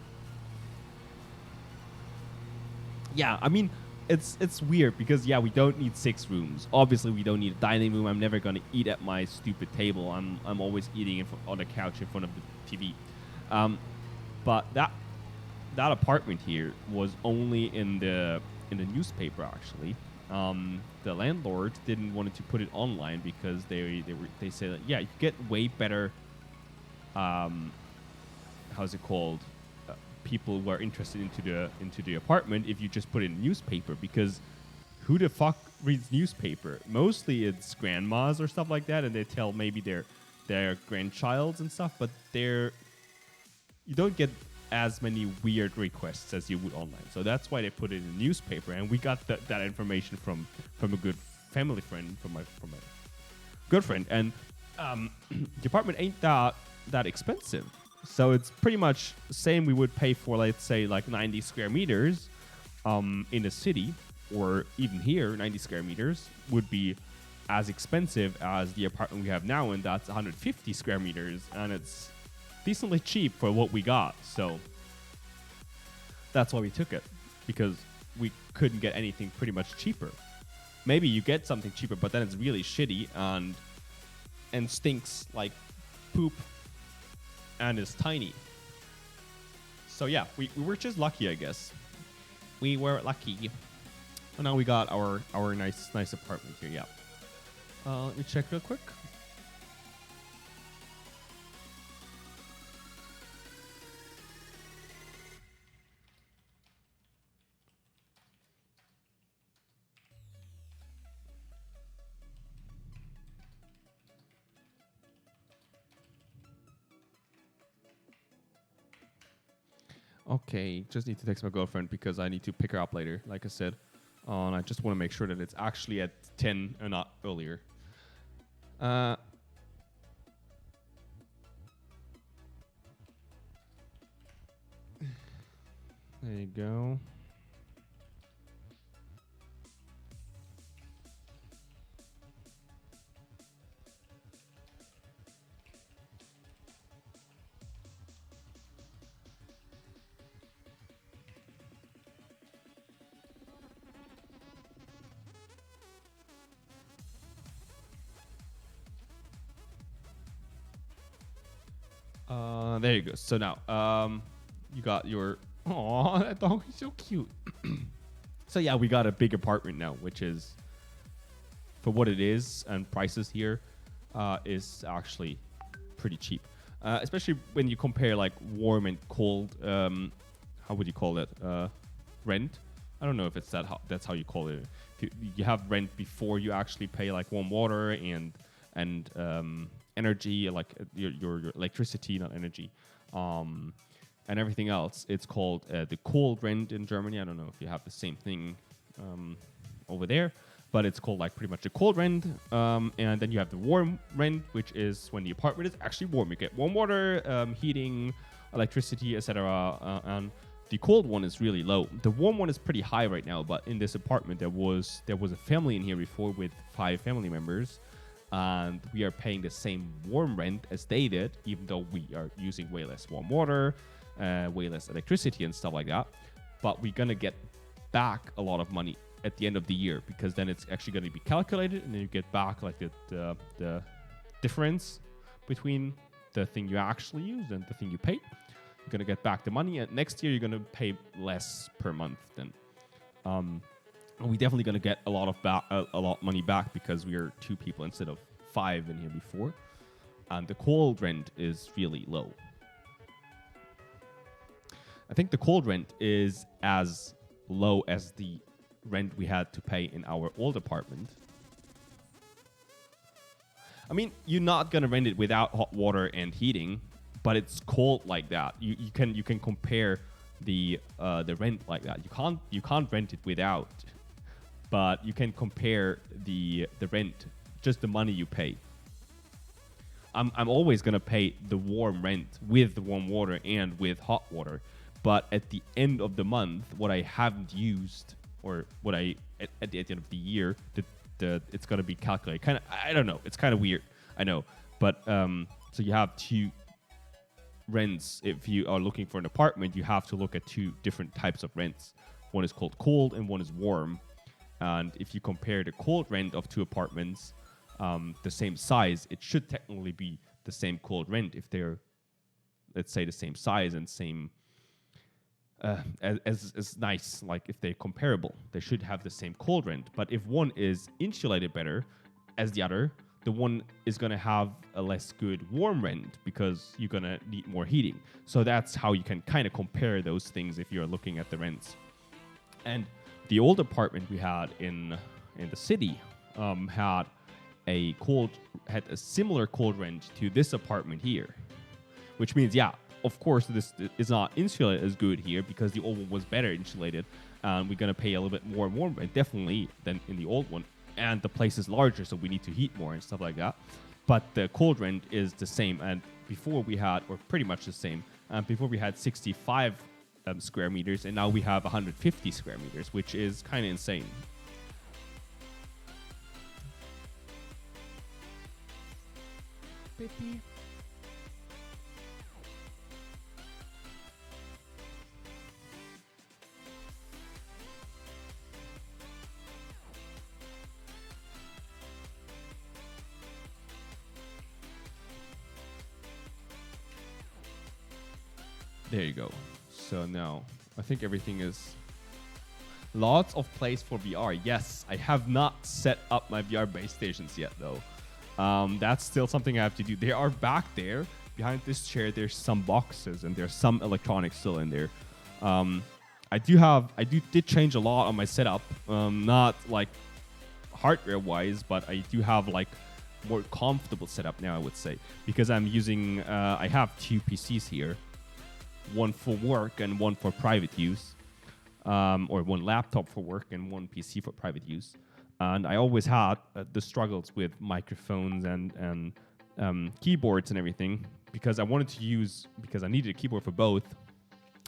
Yeah, I mean, it's weird because, yeah, we don't need 6 rooms. Obviously, we don't need a dining room. I'm never going to eat at my stupid table. I'm always eating on the couch in front of the TV. But that apartment here was only in the newspaper, actually. The landlord didn't want to put it online because they said that, yeah, you get way better, how's it called, people who are interested into the apartment if you just put it in a newspaper, because who the fuck reads newspaper? Mostly it's grandmas or stuff like that, and they tell maybe their grandchilds and stuff, but you don't get as many weird requests as you would online. So that's why they put it in a newspaper, and we got that information from a good family friend, from my girlfriend, and the apartment ain't that expensive. So it's pretty much the same we would pay for, let's say, like 90 square meters in a city, or even here, 90 square meters would be as expensive as the apartment we have now, and that's 150 square meters, and it's decently cheap for what we got. So that's why we took it, because we couldn't get anything pretty much cheaper. Maybe you get something cheaper, but then it's really shitty and stinks like poop, and is tiny. So yeah, we were just lucky, I guess. We were lucky. And now we got our nice apartment here. Yeah. Let me check real quick. Okay, just need to text my girlfriend because I need to pick her up later, like I said. And I just want to make sure that it's actually at 10 and not earlier. There you go. There you go. So now, you got your. Aw, that dog is so cute. So yeah, we got a big apartment now, which is, for what it is and prices here, is actually pretty cheap. Especially when you compare like warm and cold. How would you call it? Rent. I don't know if it's that's how you call it. If you have rent before you actually pay like warm water and energy, like your electricity, not energy, and everything else. It's called the cold rent in Germany. I don't know if you have the same thing over there, but it's called like pretty much a cold rent. And then you have the warm rent, which is when the apartment is actually warm. You get warm water, heating, electricity, etc. And the cold one is really low. The warm one is pretty high right now, but in this apartment there was a family in here before with 5 family members. And we are paying the same warm rent as they did, even though we are using way less warm water, way less electricity and stuff like that. But we're going to get back a lot of money at the end of the year, because then it's actually going to be calculated, and then you get back like the difference between the thing you actually use and the thing you paid. You're going to get back the money, and next year you're going to pay less per month then. And we definitely going to get a lot of money back, because we are 2 people instead of 5 in here before. And the cold rent is really low. I think the cold rent is as low as the rent we had to pay in our old apartment. I mean, you're not going to rent it without hot water and heating, but it's cold like that. You can compare the rent like that. You can't rent it without. But you can compare the rent, just the money you pay. I'm always gonna pay the warm rent with the warm water and with hot water. But at the end of the month, what I haven't used, or what at the end of the year, it's gonna be calculated. I don't know. It's kind of weird. I know. But so you have 2 rents. If you are looking for an apartment, you have to look at 2 different types of rents. One is called cold and one is warm. And if you compare the cold rent of 2 apartments, the same size, it should technically be the same cold rent if they're, let's say, the same size and same as nice. Like if they're comparable, they should have the same cold rent. But if one is insulated better as the other, the one is going to have a less good warm rent, because you're going to need more heating. So that's how you can kind of compare those things if you're looking at the rents. And the old apartment we had in the city had a similar cold rent to this apartment here, which means, yeah, of course this is not insulated as good here, because the old one was better insulated, and we're gonna pay a little bit more warm rent definitely than in the old one, and the place is larger, so we need to heat more and stuff like that. But the cold rent is the same, and before we had, or pretty much the same, before we had 65 square meters, and now we have 150 square meters, which is kind of insane. Baby. There you go. So now I think everything is lots of place for VR. Yes, I have not set up my VR base stations yet though. That's still something I have to do. They are back there behind this chair. There's some boxes and there's some electronics still in there. I did change a lot on my setup. Not like hardware wise, but I do have like more comfortable setup now, I would say, because I'm using I have 2 PCs here. one for work and one for private use, or one laptop for work and one PC for private use. And I always had the struggles with microphones and keyboards and everything because I needed a keyboard for both.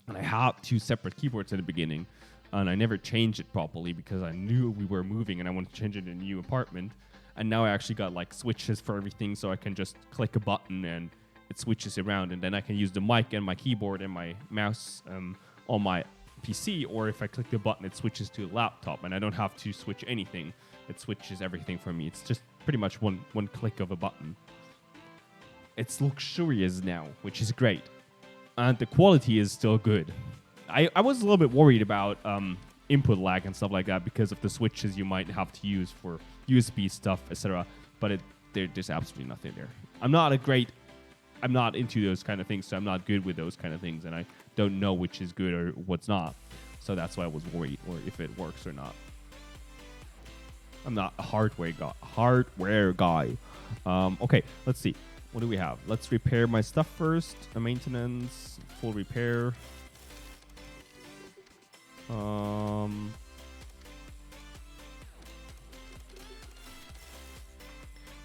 And I had 2 separate keyboards in the beginning, and I never changed it properly because I knew we were moving and I wanted to change it in a new apartment. And now I actually got like switches for everything, so I can just click a button and it switches around, and then I can use the mic and my keyboard and my mouse on my PC, or if I click the button, it switches to a laptop, and I don't have to switch anything. It switches everything for me. It's just pretty much one click of a button. It's luxurious now, which is great. And the quality is still good. I was a little bit worried about input lag and stuff like that because of the switches you might have to use for USB stuff, etc. But there's absolutely nothing there. I'm not into those kind of things, so I'm not good with those kind of things, and I don't know which is good or what's not. So that's why I was worried, or if it works or not. I'm not a hardware guy. Okay, let's see. What do we have? Let's repair my stuff first. A maintenance, full repair.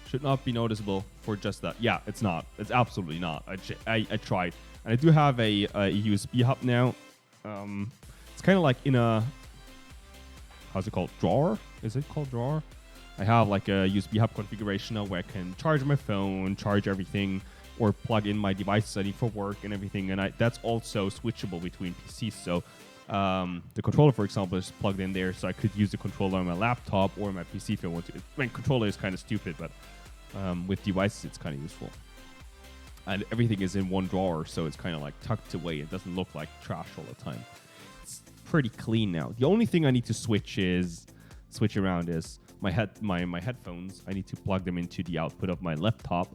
Should not be noticeable for just that. Yeah, it's not. It's absolutely not. I tried. And I do have a USB hub now. It's kind of like in a... How's it called? Drawer? Is it called drawer? I have like a USB hub configuration now where I can charge my phone, charge everything, or plug in my devices I need for work and everything. And that's also switchable between PCs. So the controller, for example, is plugged in there, so I could use the controller on my laptop or my PC if I want to. I mean, controller is kind of stupid, but with devices, it's kind of useful. And everything is in one drawer, so it's kind of like tucked away. It doesn't look like trash all the time. It's pretty clean now. The only thing I need to switch around is my headphones. I need to plug them into the output of my laptop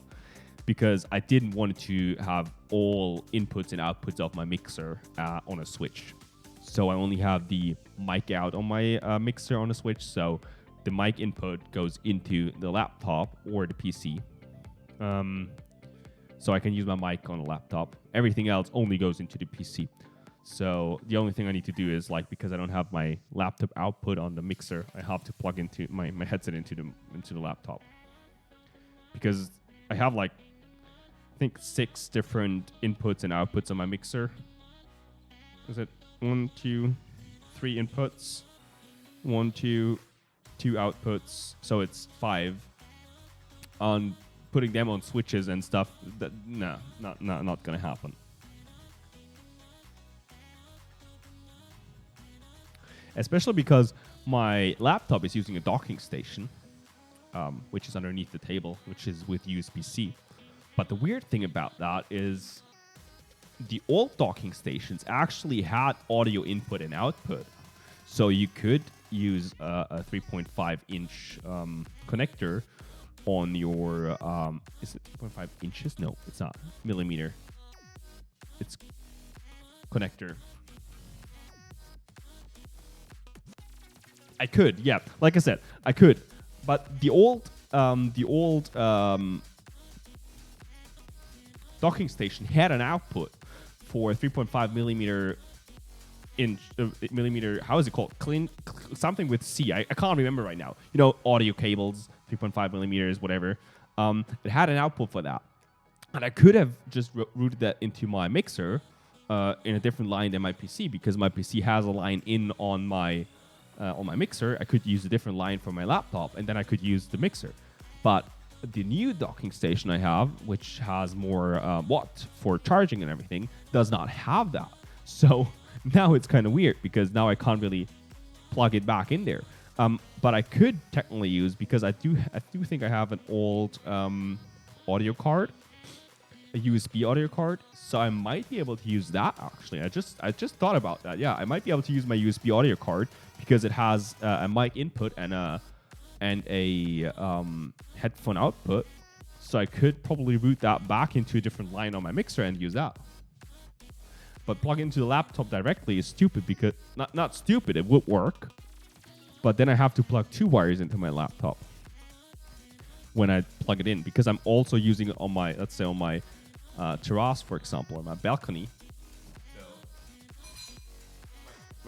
because I didn't want to have all inputs and outputs of my mixer on a switch. So I only have the mic out on my mixer on a switch. So the mic input goes into the laptop or the PC. So I can use my mic on a laptop. Everything else only goes into the PC. So the only thing I need to do is, like, because I don't have my laptop output on the mixer, I have to plug into my headset into the laptop. Because I have like, I think 6 different inputs and outputs on my mixer. Is it 1, 2, 3 inputs, 1, 2, 2 outputs? So it's 5. On putting them on switches and stuff, not gonna happen. Especially because my laptop is using a docking station, which is underneath the table, which is with USB-C. But the weird thing about that is the old docking stations actually had audio input and output. So you could use a 3.5-inch connector on your... is it 3.5 inches? No, it's not. Millimeter. It's connector. I could, yeah. Like I said, I could. But the old docking station had an output for 3.5 millimeter millimeter. How is it called? Something with C. I can't remember right now. You know, audio cables, 3.5 millimeters, whatever. It had an output for that, and I could have just routed that into my mixer in a different line than my PC, because my PC has a line in on my mixer. I could use a different line for my laptop, and then I could use the mixer. But the new docking station I have, which has more watt for charging and everything, does not have that. So now it's kind of weird, because now I can't really plug it back in there. But I could technically use, because I do think I have an old audio card, a USB audio card, so I might be able to use that. Actually, I just thought about that. Yeah, I might be able to use my USB audio card, because it has a mic input and a headphone output. So I could probably route that back into a different line on my mixer and use that. But plugging into the laptop directly is stupid, because not stupid, it would work. But then I have to plug 2 wires into my laptop when I plug it in, because I'm also using it on my, let's say on my terrace, for example, on my balcony.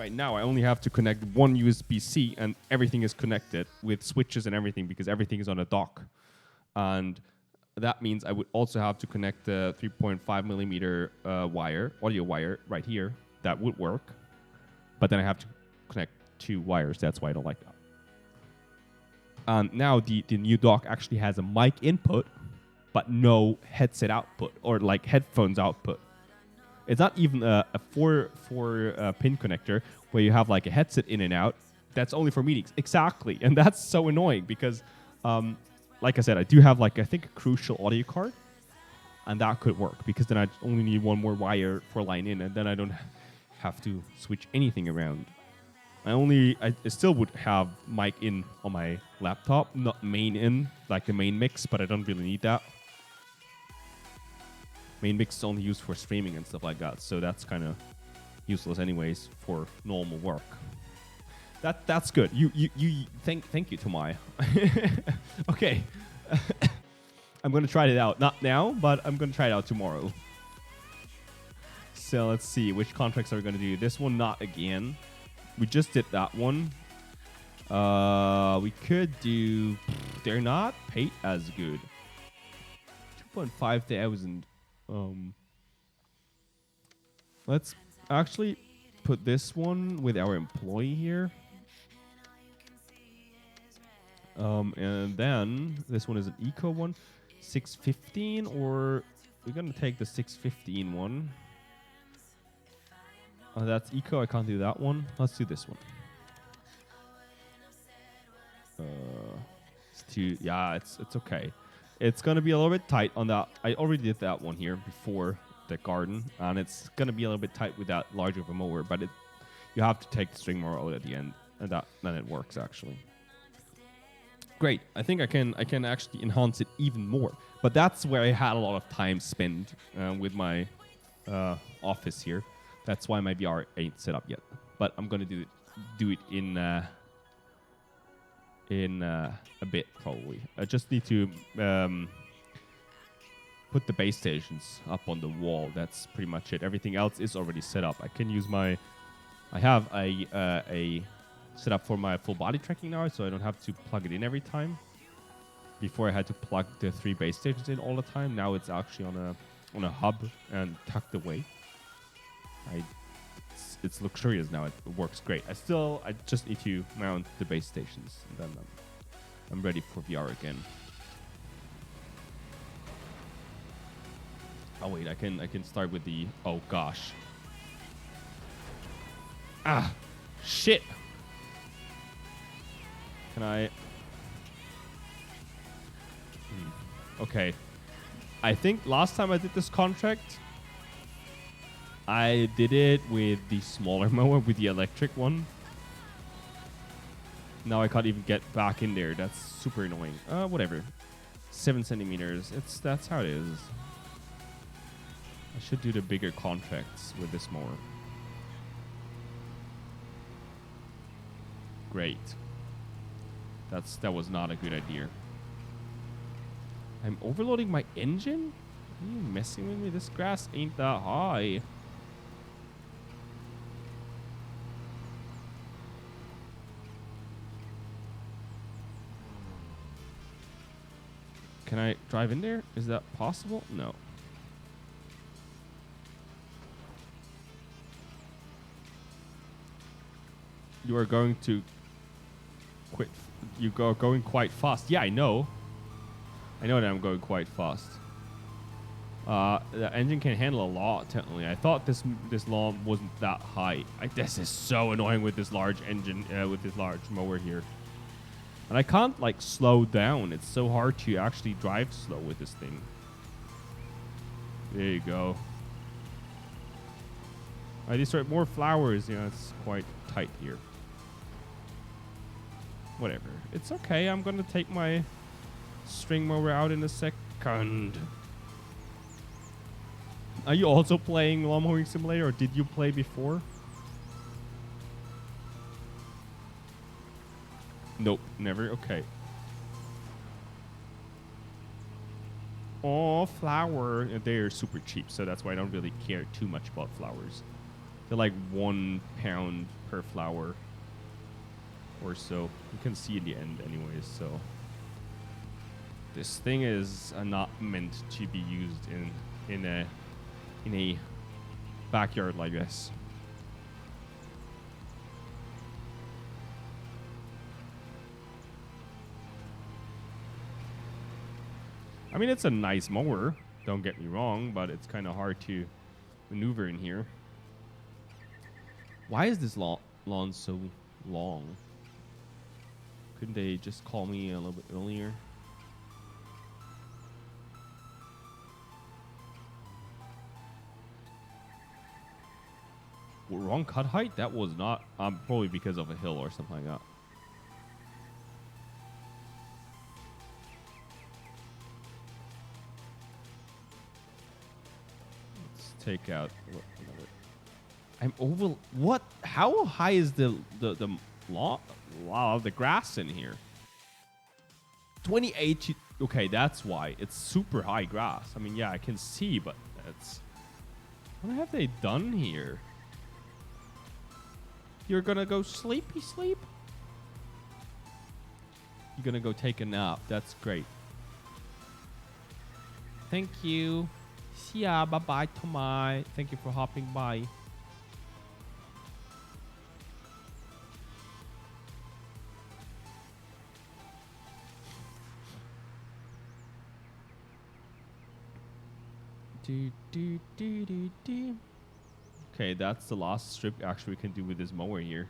right now I only have to connect one USB-C and everything is connected with switches and everything because everything is on a dock. And that means I would also have to connect the 3.5 millimeter audio wire right here. That would work. But then I have to connect 2 wires. That's why I don't like that. Now the new dock actually has a mic input, but no headset output or like headphones output. It's not even a 4 pin connector where you have like a headset in and out. That's only for meetings. Exactly. And that's so annoying because, like I said, I do have like, I think, a crucial audio card. And that could work because then I only need one more wire for line in. And then I don't have to switch anything around. I still would have mic in on my laptop, not main in, like the main mix, but I don't really need that. Main mix is only used for streaming and stuff like that, so that's kind of useless anyways for normal work. That's good. You thank you, Tomai. Okay. I'm gonna try it out. Not now, but I'm gonna try it out tomorrow. So let's see which contracts are we gonna do. This one, not again. We just did that one. We could do. They're not paid as good. 2,500. Let's actually put this one with our employee here. And then this one is an eco one. 615, or we're gonna take the 615 one. Oh, that's eco. I can't do that one. Let's do this one. It's too. Yeah, it's okay. It's gonna be a little bit tight on that. I already did that one here before the garden, and it's gonna be a little bit tight with that larger of a mower. But you have to take the string mower out at the end, and then it works actually. Great. I think I can actually enhance it even more. But that's where I had a lot of time spent with my office here. That's why my VR ain't set up yet. But I'm gonna do it in a bit probably. I just need to put the base stations up on the wall. That's pretty much it. Everything else is already set up. I can use I have a setup for my full body tracking now, so I don't have to plug it in every time. Before I had to plug the 3 base stations in all the time. Now it's actually on a hub and tucked away. It's luxurious now. It works great. I just need to mount the base stations, and then I'm ready for VR again. Oh wait, I can start with the. Oh gosh. Ah, shit. Can I? Okay. I think last time I did this contract, I did it with the smaller mower, with the electric one. Now I can't even get back in there. That's super annoying. Whatever. 7 centimeters. That's how it is. I should do the bigger contracts with this mower. Great. That was not a good idea. I'm overloading my engine? Are you messing with me? This grass ain't that high. Can I drive in there? Is that possible? No. You are going to quit. You are going quite fast. Yeah, I know. I know that I'm going quite fast. The engine can handle a lot, technically. I thought this lawn wasn't that high. This is so annoying with this large engine, with this large mower here. And I can't, like, slow down. It's so hard to actually drive slow with this thing. There you go. I destroyed more flowers. Yeah, it's quite tight here. Whatever. It's okay. I'm going to take my string mower out in a second. Are you also playing Lawn Mowing Simulator, or did you play before? Nope, never. Okay. Oh, flower. They're super cheap, so that's why I don't really care too much about flowers. They're like £1 per flower or so. You can see in the end anyways, so this thing is not meant to be used in a backyard like this. I mean, it's a nice mower, don't get me wrong, but it's kind of hard to maneuver in here. Why is this lawn so long? Couldn't they just call me a little bit earlier? Wrong cut height? That was not... probably because of a hill or something like that. Let's take out... I'm over... What? How high is the lawn? Wow, the grass in here. 28... Okay, that's why. It's super high grass. I mean, yeah, I can see, but that's... What have they done here? You're gonna go sleepy sleep? You're gonna go take a nap. That's great. Thank you. See ya. Bye-bye, Tomai. Thank you for hopping by. Okay, that's the last strip actually we can do with this mower here.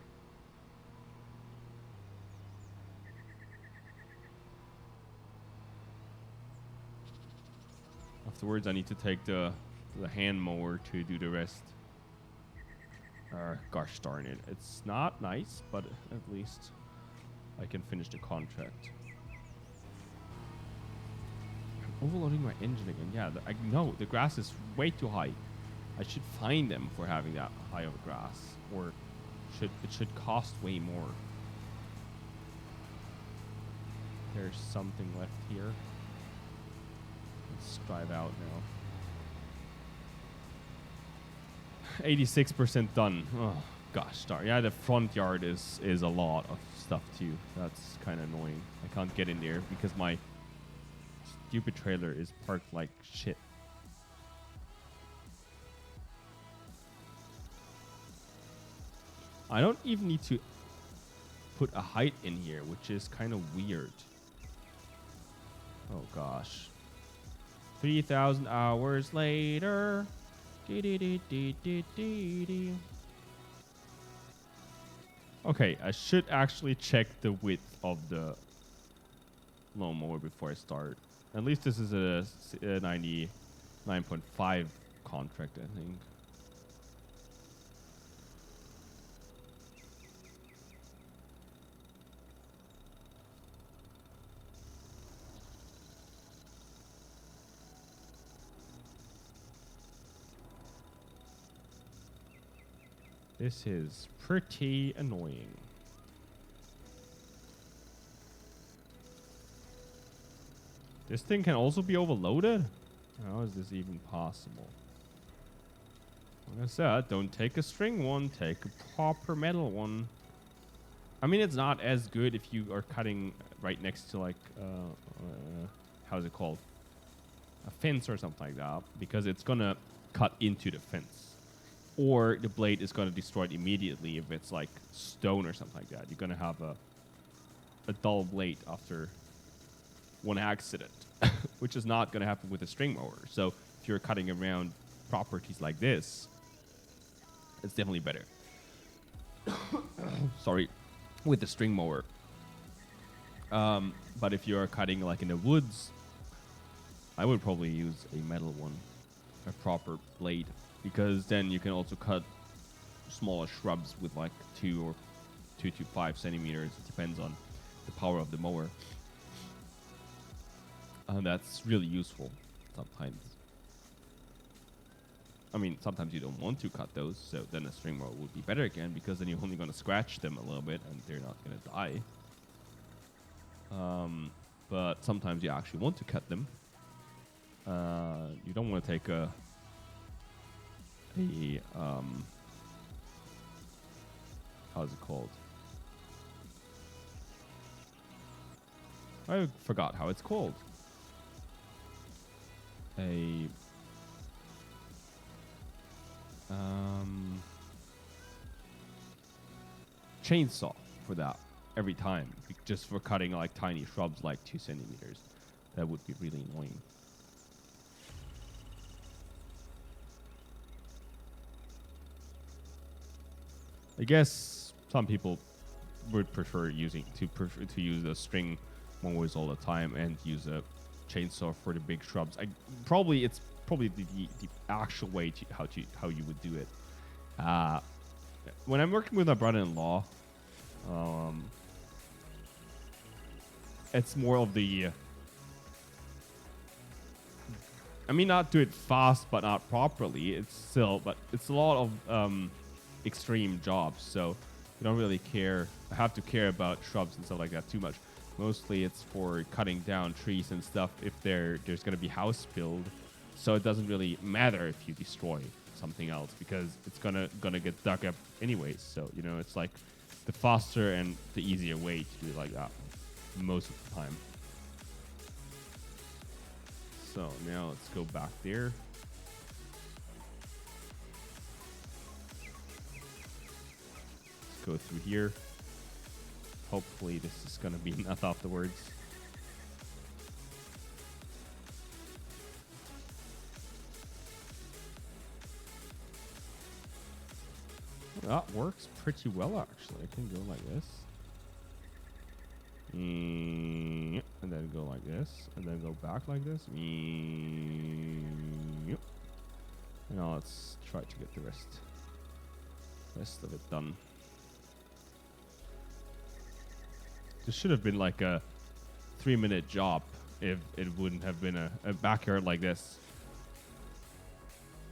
Afterwards, I need to take the hand mower to do the rest. Gosh darn it. It's not nice, but at least I can finish the contract. I'm overloading my engine again. Yeah, I know the grass is way too high. I should fine them for having that high of grass, or it should cost way more. There's something left here. Let's drive out now. 86% done. Oh gosh darn. Yeah, the front yard is a lot of stuff too. That's kind of annoying. I can't get in there because my stupid trailer is parked like shit. I don't even need to put a height in here, which is kind of weird. Oh gosh. 3,000 hours later. Okay, I should actually check the width of the lawnmower before I start. At least this is a 99.5 contract, I think. This is pretty annoying. This thing can also be overloaded? How is this even possible? Like I said, don't take a string one, take a proper metal one. I mean, it's not as good if you are cutting right next to like, how's it called? A fence or something like that, because it's gonna cut into the fence. Or the blade is going to destroy it immediately if it's like stone or something like that. You're going to have a dull blade after one accident, which is not going to happen with a string mower. So if you're cutting around properties like this, it's definitely better. Sorry, with the string mower. But if you're cutting like in the woods, I would probably use a metal one, a proper blade. Because then you can also cut smaller shrubs with like 2 to 5 centimeters. It depends on the power of the mower. And that's really useful sometimes. I mean, sometimes you don't want to cut those, so then a string mower would be better again, because then you're only going to scratch them a little bit and they're not going to die. But sometimes you actually want to cut them. You don't want to take a How's it called? I forgot how it's called. A chainsaw for that every time, just for cutting like tiny shrubs like 2 centimeters. That would be really annoying. I guess some people would prefer to use the string mowers all the time and use a chainsaw for the big shrubs. It's probably the actual way to how you would do it. When I'm working with my brother-in-law, it's more of the. I mean, not do it fast, but not properly. It's a lot of extreme jobs, so you don't really have to care about shrubs and stuff like that too much. Mostly it's for cutting down trees and stuff if there's going to be house build, so it doesn't really matter if you destroy something else because it's gonna get dug up anyways. So it's like the faster and the easier way to do it like that most of the time. So now let's go back there. Go through here. Hopefully this is gonna be enough afterwards. That works pretty well actually. I can go like this. And then go like this. And then go back like this. Now let's try to get the rest of it done. This should have been like a 3-minute job if it wouldn't have been a backyard like this.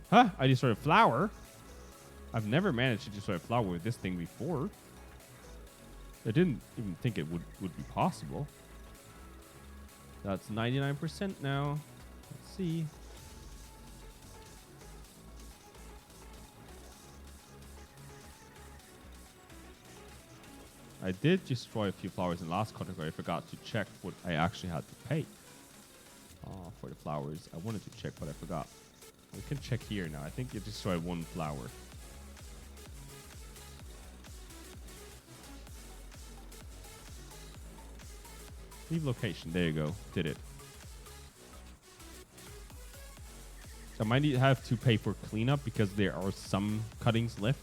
Huh? I destroyed a flower? I've never managed to destroy a flower with this thing before. I didn't even think it would be possible. That's 99% now. Let's see. I did destroy a few flowers in the last category. I forgot to check what I actually had to pay for the flowers. I wanted to check, but I forgot. We can check here now. I think you destroyed 1 flower. Leave location. There you go. Did it. So I might have to pay for cleanup because there are some cuttings left.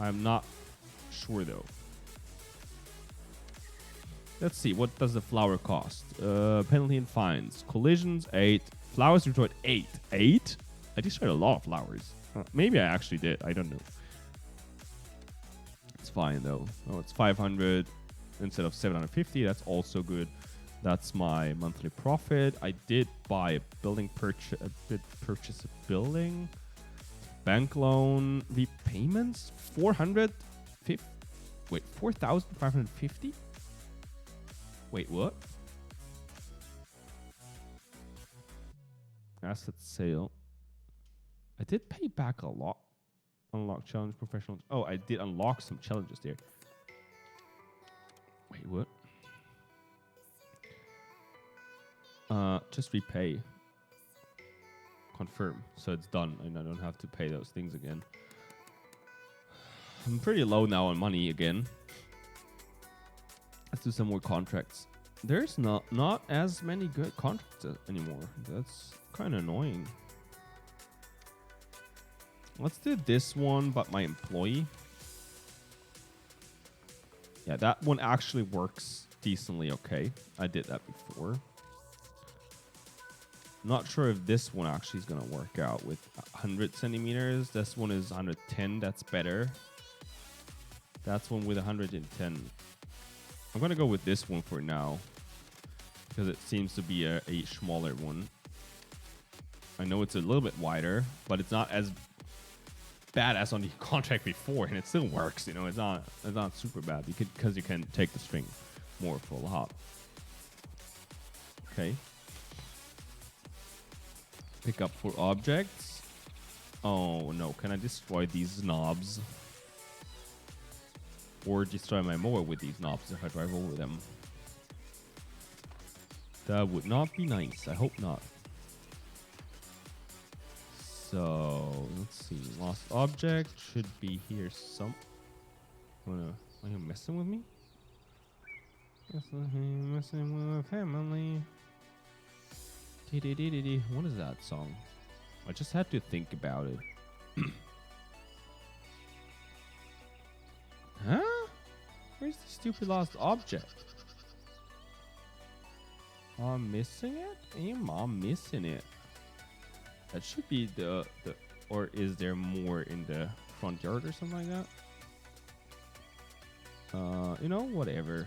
I'm not sure though. Let's see. What does the flower cost? Penalty and fines. Collisions 8. Flowers destroyed 8. 8? I destroyed a lot of flowers. Maybe I actually did. I don't know. It's fine though. Oh, it's 500 instead of 750. That's also good. That's my monthly profit. I did buy a building purchase a building. Bank loan. Repayments 450. Wait, 4,550? Wait, what? Asset sale. I did pay back a lot. Unlock challenge professional. Oh, I did unlock some challenges there. Wait, what? Just repay. Confirm. So it's done and I don't have to pay those things again. I'm pretty low now on money again. Let's do some more contracts. There's not as many good contracts anymore. That's kind of annoying. Let's do this one, but my employee. Yeah, that one actually works decently okay. I did that before. Not sure if this one actually is going to work out with 100 centimeters. This one is 110. That's better. That's one with 110. I'm going to go with this one for now because it seems to be a smaller one. I know it's a little bit wider, but it's not as bad as on the contract before, and it still works. You know, it's not super bad because you can take the string more full hop. Okay. Pick up for objects. Oh no! Can I destroy these knobs? or destroy my mower with these knobs if I drive over them. That would not be nice. I hope not. So let's see. Lost object should be here. Are you messing with me? Messing with family. What is that song? I just had to think about it. Huh? Where's the stupid lost object? I'm missing it? I'm missing it. That should be the or is there more in the front yard or something like that? You know, whatever.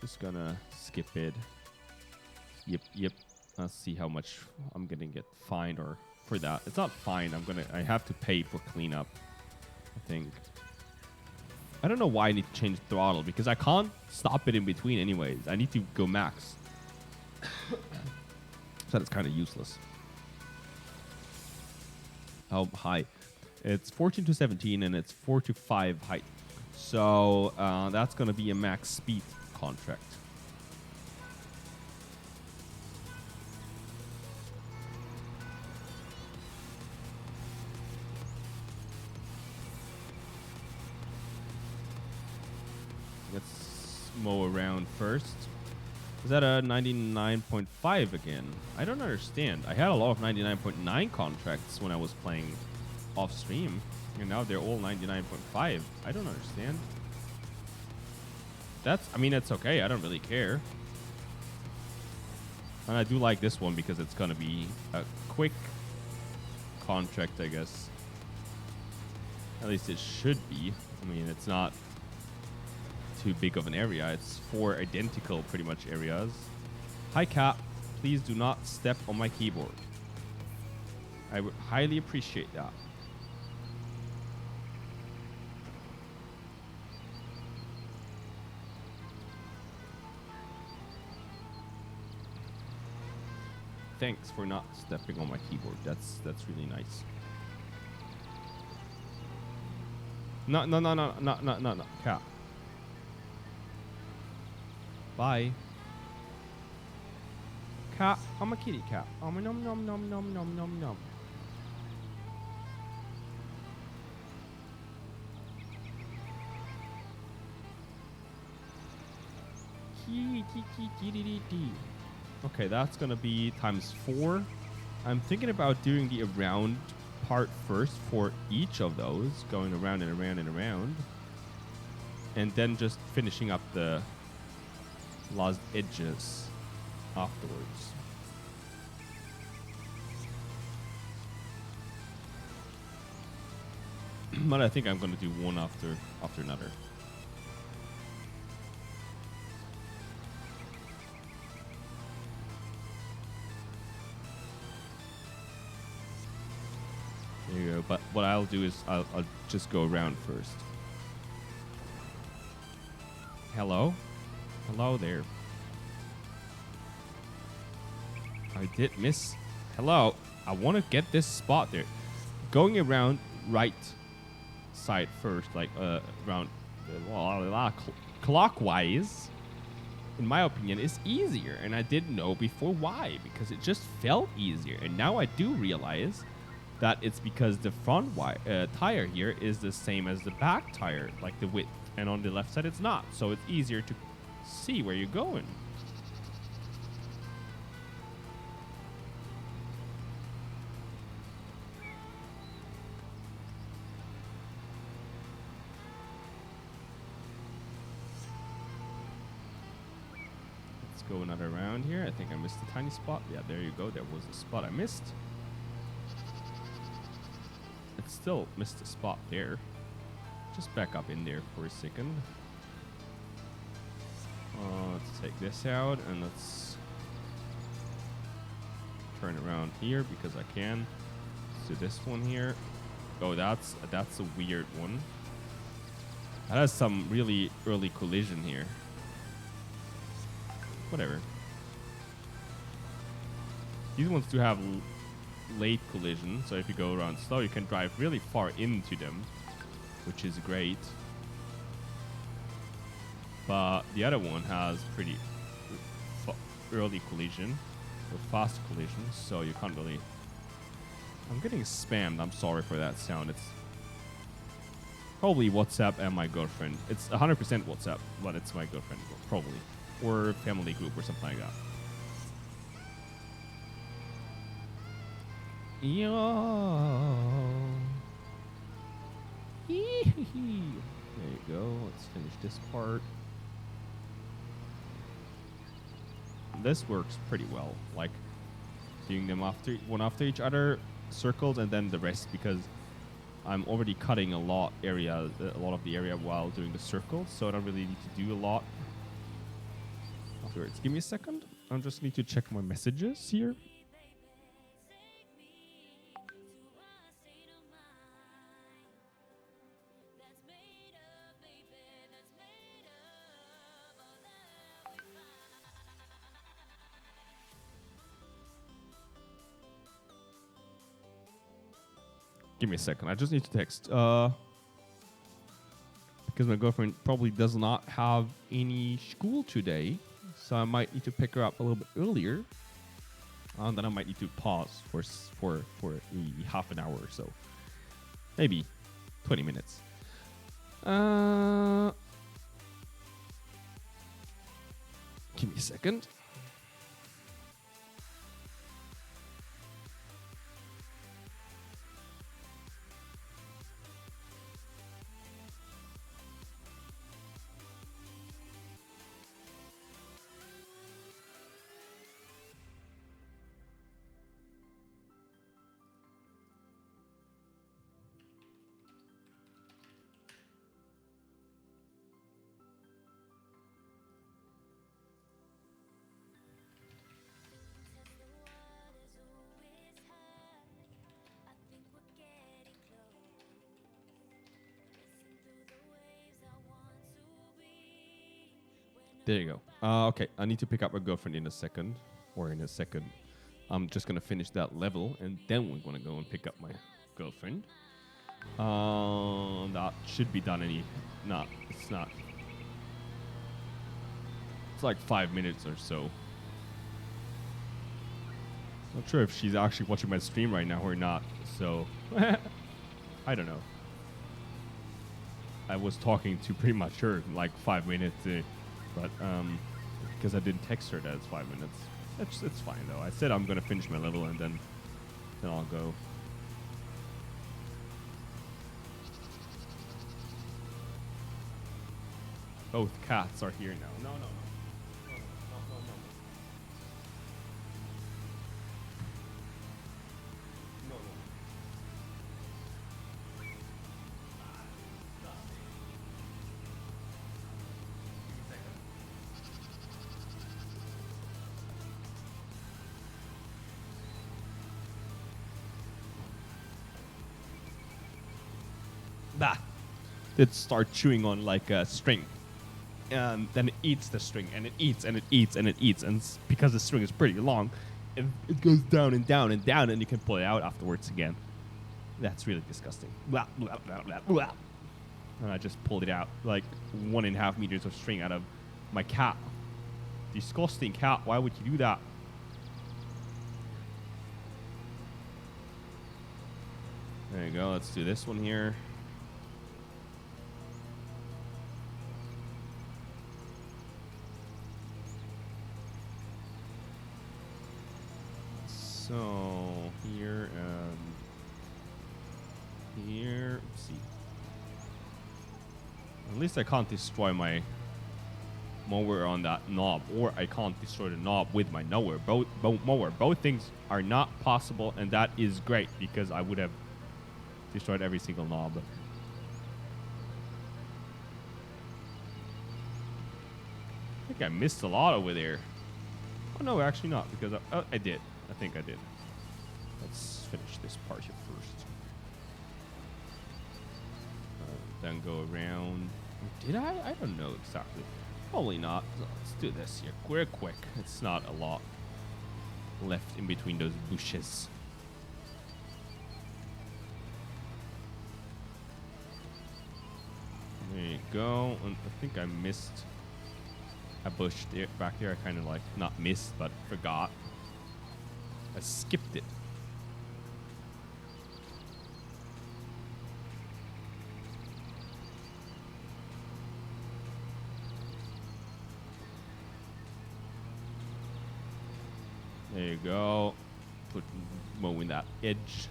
Just gonna skip it. Yep. Let's see how much I'm gonna get fined or for that. It's not fined. I have to pay for cleanup, I think. I don't know why I need to change throttle because I can't stop it in between anyways. I need to go max. So that's kind of useless. How high? It's 14 to 17 and it's 4 to 5 height. So that's going to be a max speed contract. Let's mow around first. Is that a 99.5 again? I don't understand. I had a lot of 99.9 contracts when I was playing off stream, and now they're all 99.5. I don't understand. I mean, it's okay. I don't really care. And I do like this one because it's going to be a quick contract, I guess. At least it should be. I mean, it's not too big of an area. It's 4 identical pretty much areas. Hi Cat, please do not step on my keyboard. I would highly appreciate that. Thanks for not stepping on my keyboard. That's really nice. No, Cat. Bye. Cat. I'm a kitty cat. I'm a nom nom nom nom nom nom nom. Okay, that's gonna be times 4. I'm thinking about doing the around part first for each of those, going around and around and around, and then just finishing up the lost edges afterwards. But I think I'm going to do one after another. There you go. But what I'll do is I'll just go around first. Hello? Hello there. I did miss. Hello. I want to get this spot there. Going around right side first, like around clockwise, in my opinion, is easier. And I didn't know before why, because it just felt easier. And now I do realize that it's because the front tire here is the same as the back tire, like the width. And on the left side, it's not. So it's easier to see where you're going. Let's go another round here. I think I missed a tiny spot. Yeah, there you go. There was a spot I missed. It still missed a spot there. Just back up in there for a second. Let's take this out and let's turn around here because I can. Let's do this one here. Oh, that's a weird one. That has some really early collision here. Whatever. These ones do have late collision, so if you go around slow, you can drive really far into them, which is great. but the other one has pretty early collision or fast collision, so you can't really. I'm getting spammed. I'm sorry for that sound. It's probably WhatsApp and my girlfriend. It's 100% WhatsApp, but it's my girlfriend probably, or family group or something like that. Yo. There you go. Let's finish this part. This works pretty well. Like doing them one after each other, circles, and then the rest, because I'm already cutting a lot of the area while doing the circles, so I don't really need to do a lot afterwards. Give me a second. I just need to check my messages here. Give me a second. I just need to text. Because my girlfriend probably does not have any school today, so I might need to pick her up a little bit earlier. And then I might need to pause for half an hour or so, maybe 20 minutes. Give me a second. There you go. Okay, I need to pick up my girlfriend in a second. I'm just going to finish that level, and then we're going to go and pick up my girlfriend. That should be done No, it's not. It's like 5 minutes or so. Not sure if she's actually watching my stream right now or not, so I don't know. I was talking to pretty much her in like 5 minutes. But because I didn't text her that it's 5 minutes. It's fine though. I said I'm gonna finish my level and then I'll go. Both cats are here now. No. It starts chewing on like a string, and then it eats the string, and it eats and it eats and it eats, and because the string is pretty long, it goes down and down and down, and you can pull it out afterwards again. That's really disgusting. Blah, blah, blah, blah, blah. And I just pulled it out, like 1.5 meters of string out of my cat. Disgusting cat. Why would you do that? There you go. Let's do this one here. So here and here. Let's see. At least I can't destroy my mower on that knob, or I can't destroy the knob with my mower. Both things are not possible, and that is great because I would have destroyed every single knob. I think I missed a lot over there. Oh no, actually not, because I did. I think I did. Let's finish this part here first. Then go around. Did I? I don't know exactly. Probably not. Let's do this here quick. It's not a lot left in between those bushes. There you go. And I think I missed a bush there, back there. I kind of like not missed, but forgot. I skipped it. There you go. Put mowing that edge.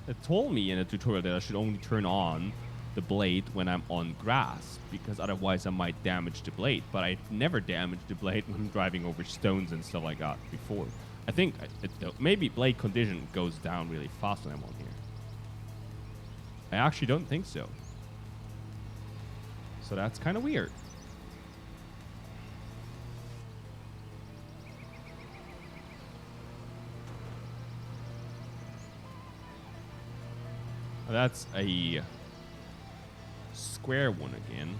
It told me in a tutorial that I should only turn on the blade when I'm on grass, because otherwise I might damage the blade. But I've never damaged the blade when I'm driving over stones and stuff like that before. I think maybe blade condition goes down really fast when I'm on here. I actually don't think so. So that's kind of weird. That's a square one again.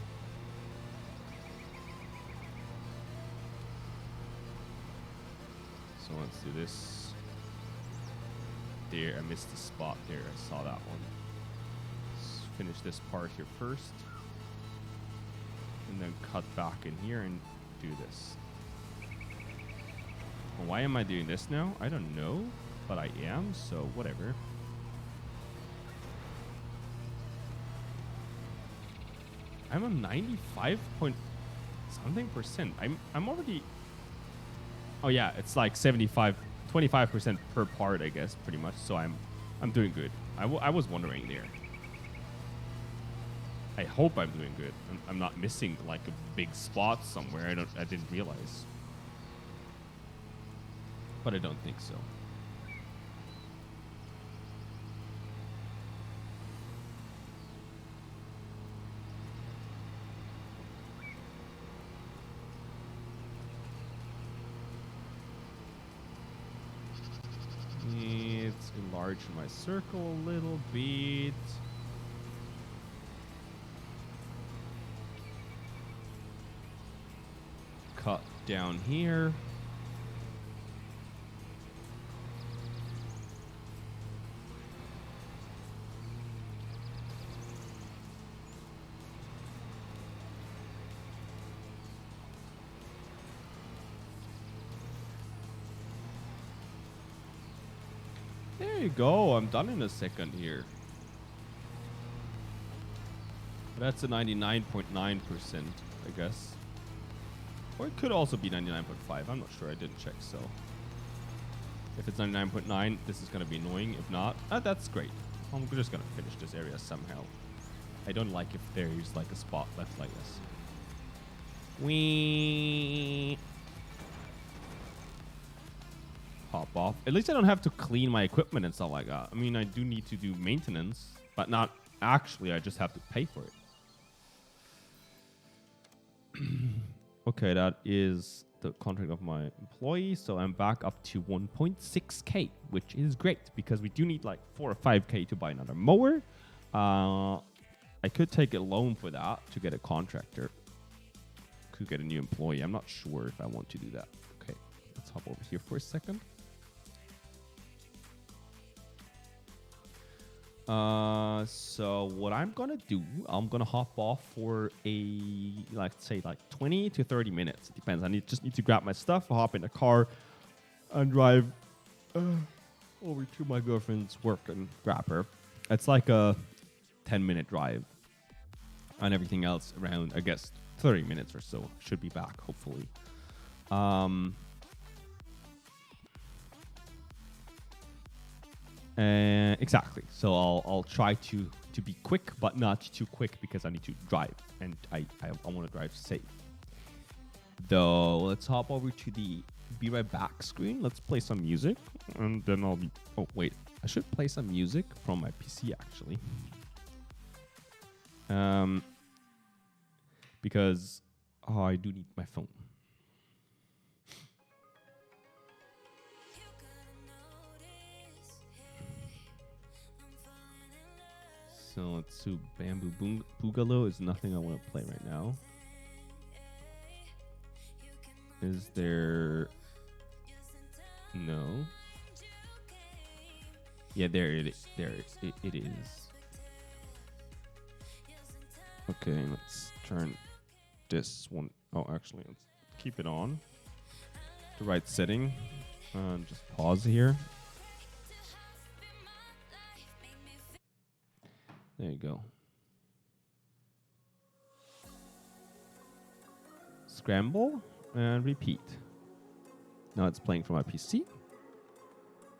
So let's do this. There, I missed the spot there. I saw that one. Let's finish this part here first. And then cut back in here and do this. Well, why am I doing this now? I don't know, but I am, so whatever. I'm on 95 point something percent. I'm already. Oh yeah, it's like 25% per part, I guess, pretty much. So I'm doing good. I was wondering there. I hope I'm doing good. I'm not missing like a big spot somewhere. I didn't realize. But I don't think so. Let's enlarge my circle a little bit. Cut down here. There you go. I'm done in a second here. That's a 99.9%, I guess. Or it could also be 99.5. I'm not sure. I didn't check, so. If it's 99.9, this is going to be annoying. If not, that's great. I'm just going to finish this area somehow. I don't like if there's like a spot left like this. Whee! Pop off. At least I don't have to clean my equipment and stuff like that. I mean, I do need to do maintenance, but not actually. I just have to pay for it. Okay, that is the contract of my employee. So I'm back up to 1.6K, which is great because we do need like 4 or 5K to buy another mower. I could take a loan for that to get a contractor. Could get a new employee. I'm not sure if I want to do that. Okay, let's hop over here for a second. So what I'm gonna do, I'm gonna hop off for a, let's say like 20 to 30 minutes. It depends. I just need to grab my stuff, hop in the car, and drive over to my girlfriend's work and grab her. It's like a 10-minute drive, and everything else around, I guess, 30 minutes or so. Should be back, hopefully. Exactly. So I'll try to be quick, but not too quick because I need to drive, and I want to drive safe. Though, let's hop over to the be right back screen. Let's play some music, and then I'll be. Oh wait, I should play some music from my PC actually. Because I do need my phone. So let's do Bamboo Boogaloo is nothing I want to play right now. Is there... No. Yeah, there it is. There it is. Okay, let's turn this one. Oh, actually, let's keep it on the right setting and just pause here. There you go. Scramble and repeat. Now it's playing from my PC.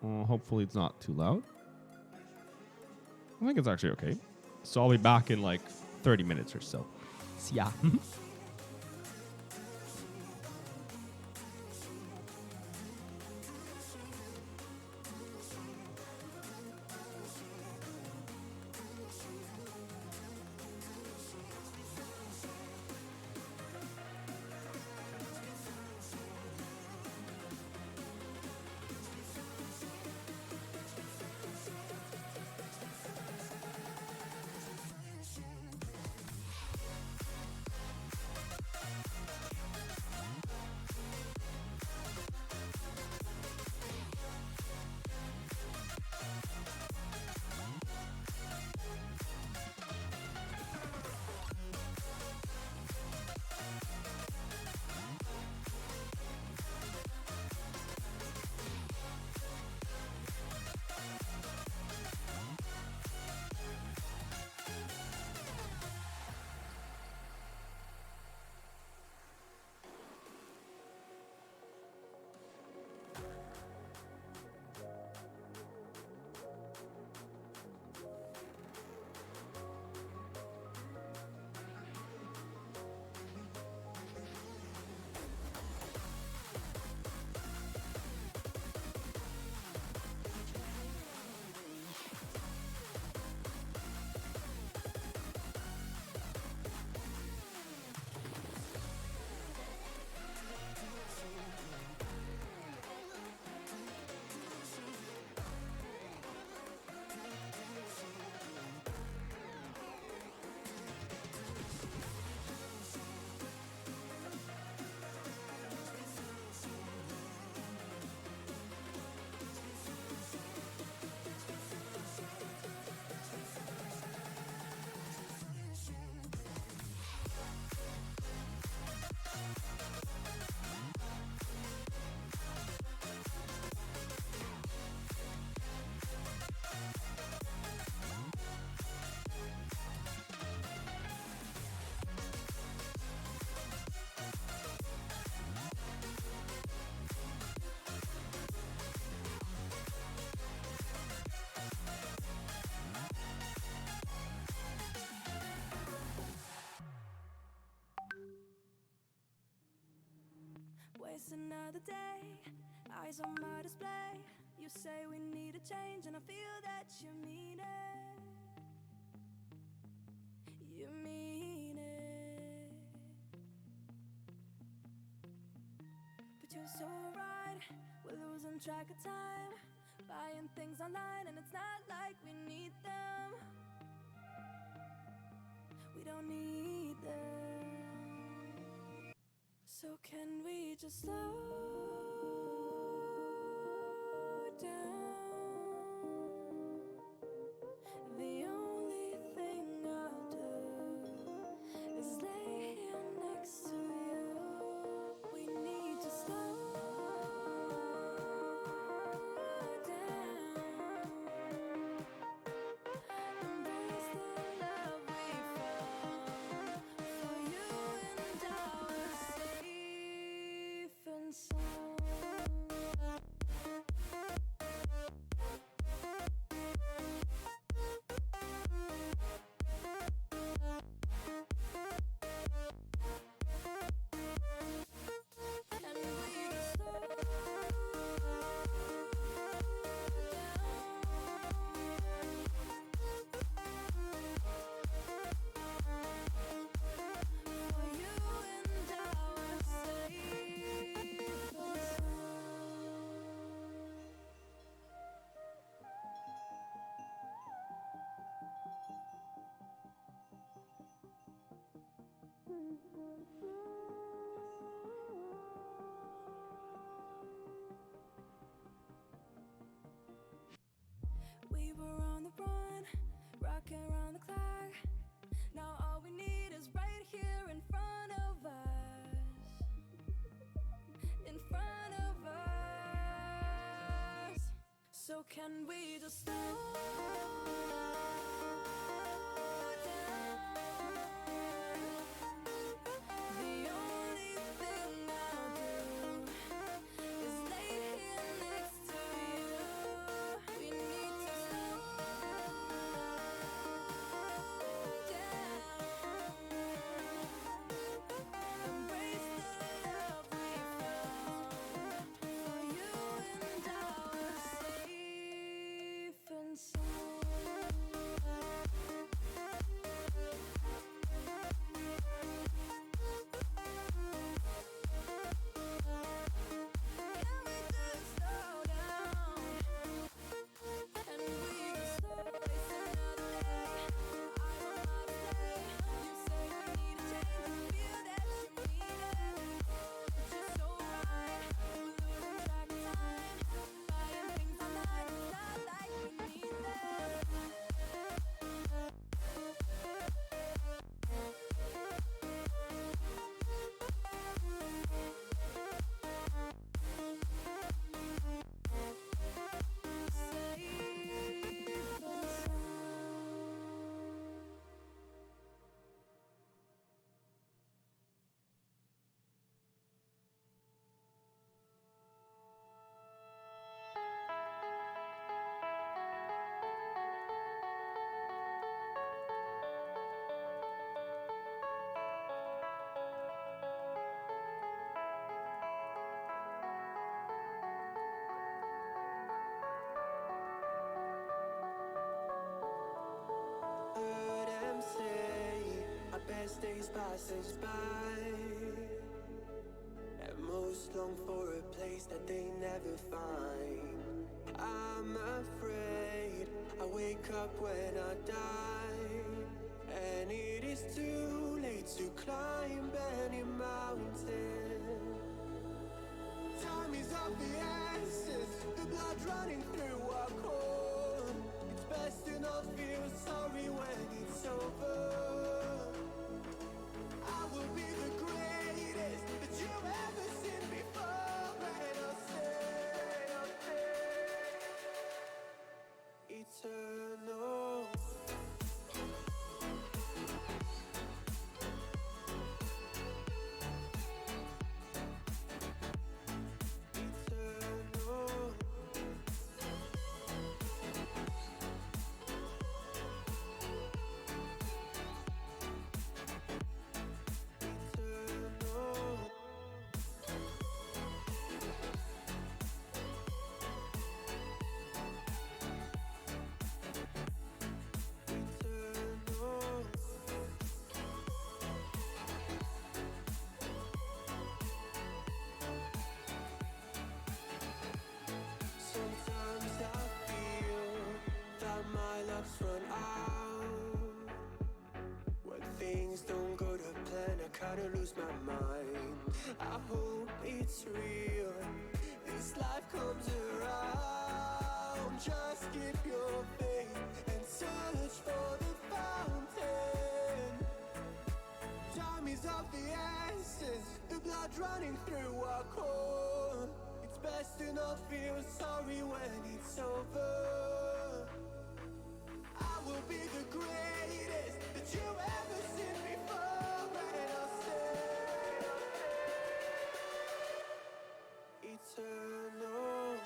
Hopefully it's not too loud. I think it's actually okay. So I'll be back in like 30 minutes or so. See ya. Waste another day, eyes on my display. You say we need a change, and I feel that you mean it. You mean it. But you're so right, we're losing track of time, buying things online, and it's not like we need them. We don't need them. So can we just slow down? The only thing I'll do is lay here next to you. We need to slow down. Embrace the love we found. For you and I were safe and sound. And we just slow For you and I were safe and We were on the run, rocking around the clock. Now all we need here in front of us. In front of us. So can we just slow down? The only thing I'll do is lay here next to you. We need to slow down. Embrace the love we found. For you and I are safe and sound. Can we just slow down? And we just slow waste another day. I will not stay. You say we need a change. Feel that you need it. But you're so right. We're losing track of time. Buying things online. It's not like we need them. Safe and sound. Heard them say our best days pass us by, and most long for a place that they never find. I'm afraid I wake up when I die, and it is too late to climb any mountain. Time is of the essence, the blood running through our core. It's best to not feel sorry when it's over. I will be the greatest that you've ever seen before, and I'll stay eternal. Eternal. Eternal. Eternal. Sometimes I feel that my luck's run out. When things don't go to plan, I kinda lose my mind. I hope it's real, this life comes around. Just keep your faith and search for the fountain. Time is of the essence, the blood running through our core. It's best to not feel sorry when it's over. I will be the greatest that you've ever seen before, and I'll stay eternal.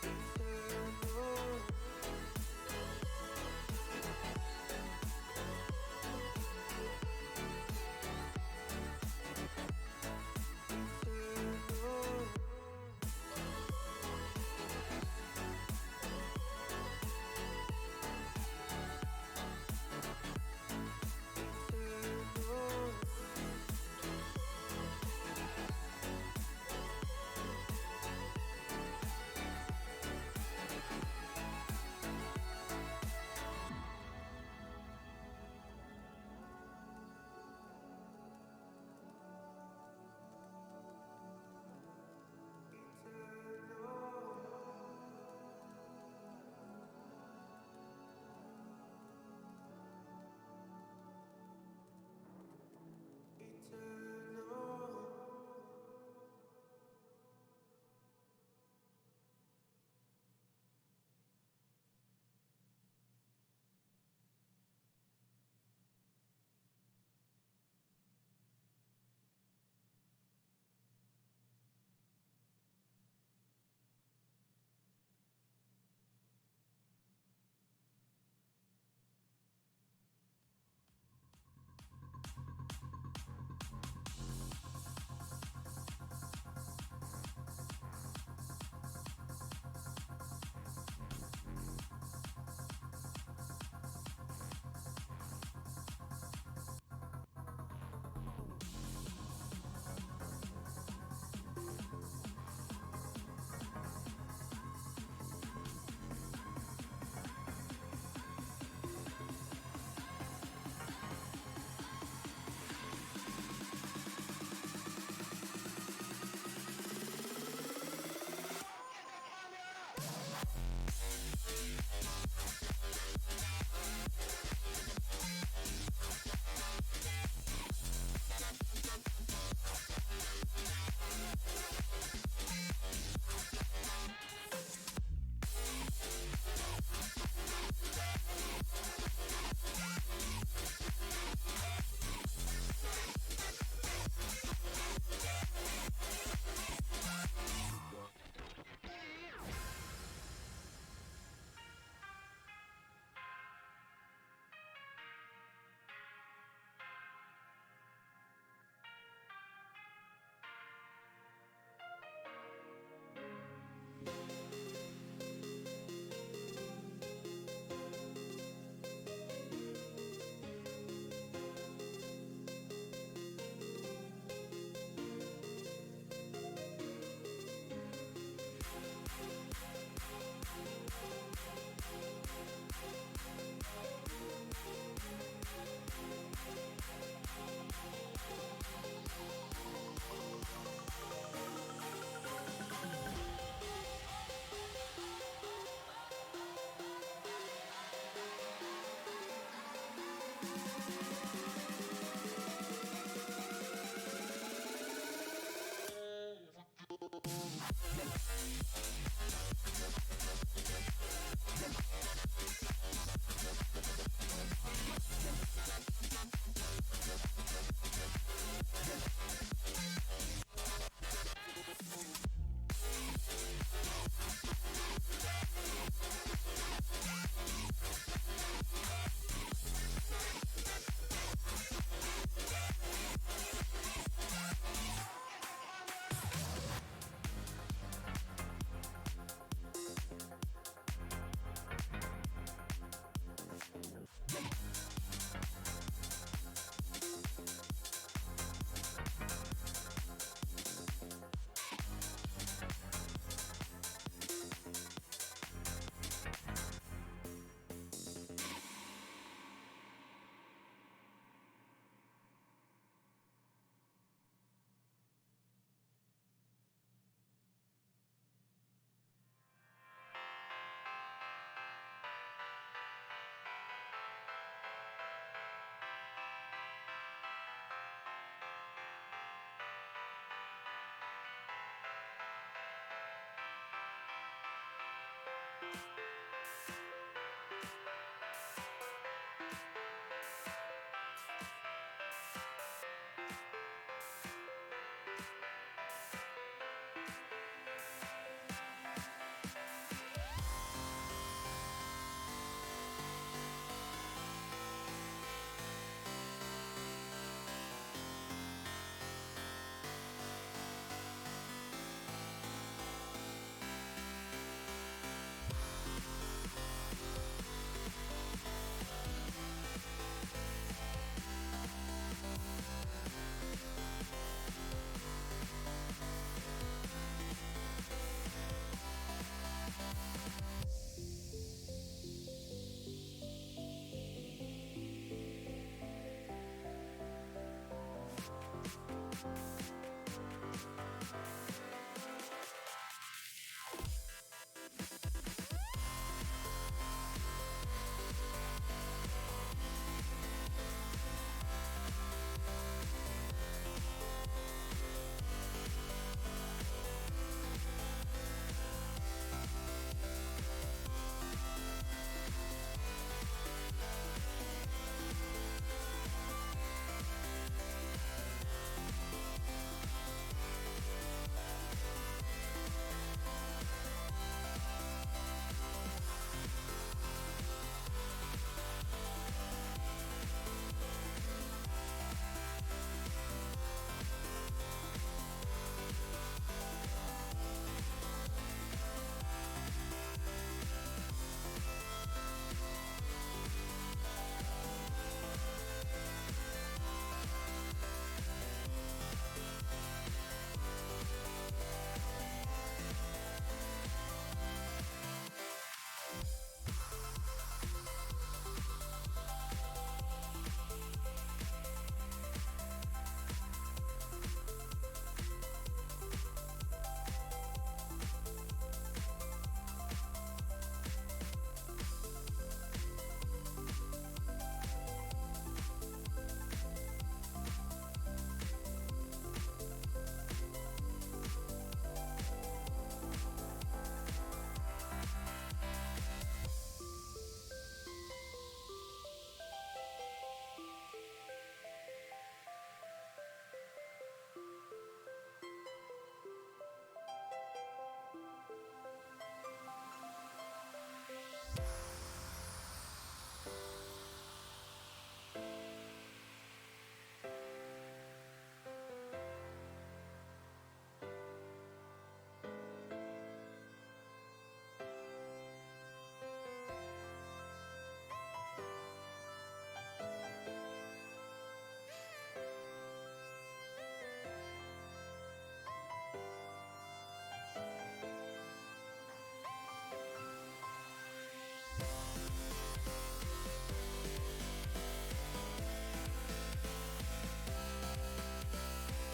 Eternal. Eternal.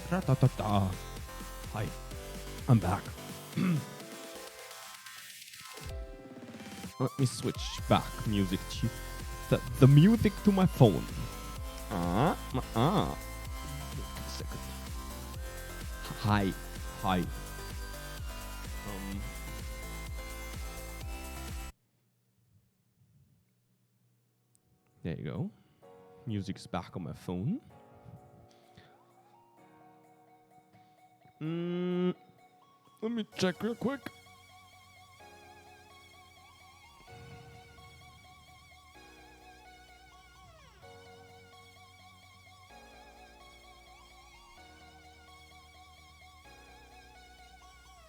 Ra-ta-ta-ta. Hi, I'm back. Let me switch back music to the music to my phone. Second. Hi. There you go. Music's back on my phone. Let me check real quick.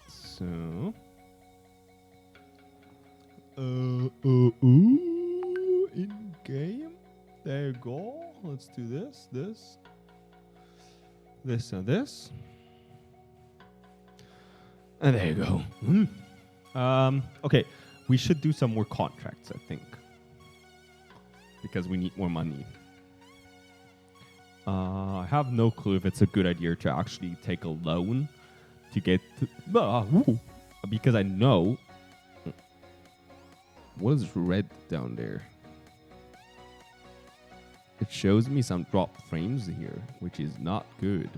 So, in game. There you go. Let's do this, and this. And there you go. Okay, we should do some more contracts, I think, because we need more money. I have no clue if it's a good idea to actually take a loan to get because I know what is red down there. It shows me some drop frames here, which is not good.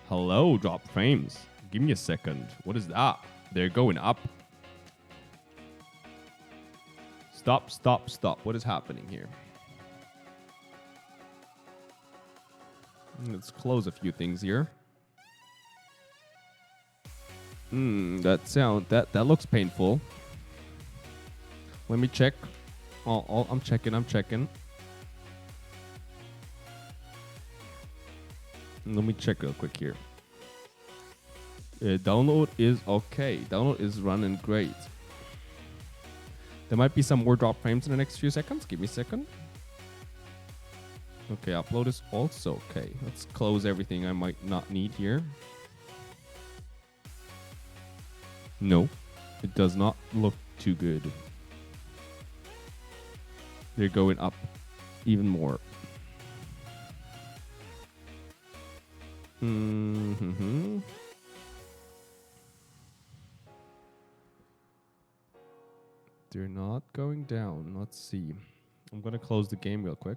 Hello, drop frames. Give me a second. What is that? They're going up. Stop, stop, stop. What is happening here? Let's close a few things here. That looks painful. Let me check. I'm checking. Let me check real quick here. Download is okay. Download is running great. There might be some more drop frames in the next few seconds. Give me a second. Okay, upload is also okay. Let's close everything I might not need here. No, it does not look too good. They're going up even more. They're not going down. Let's see. I'm going to close the game real quick.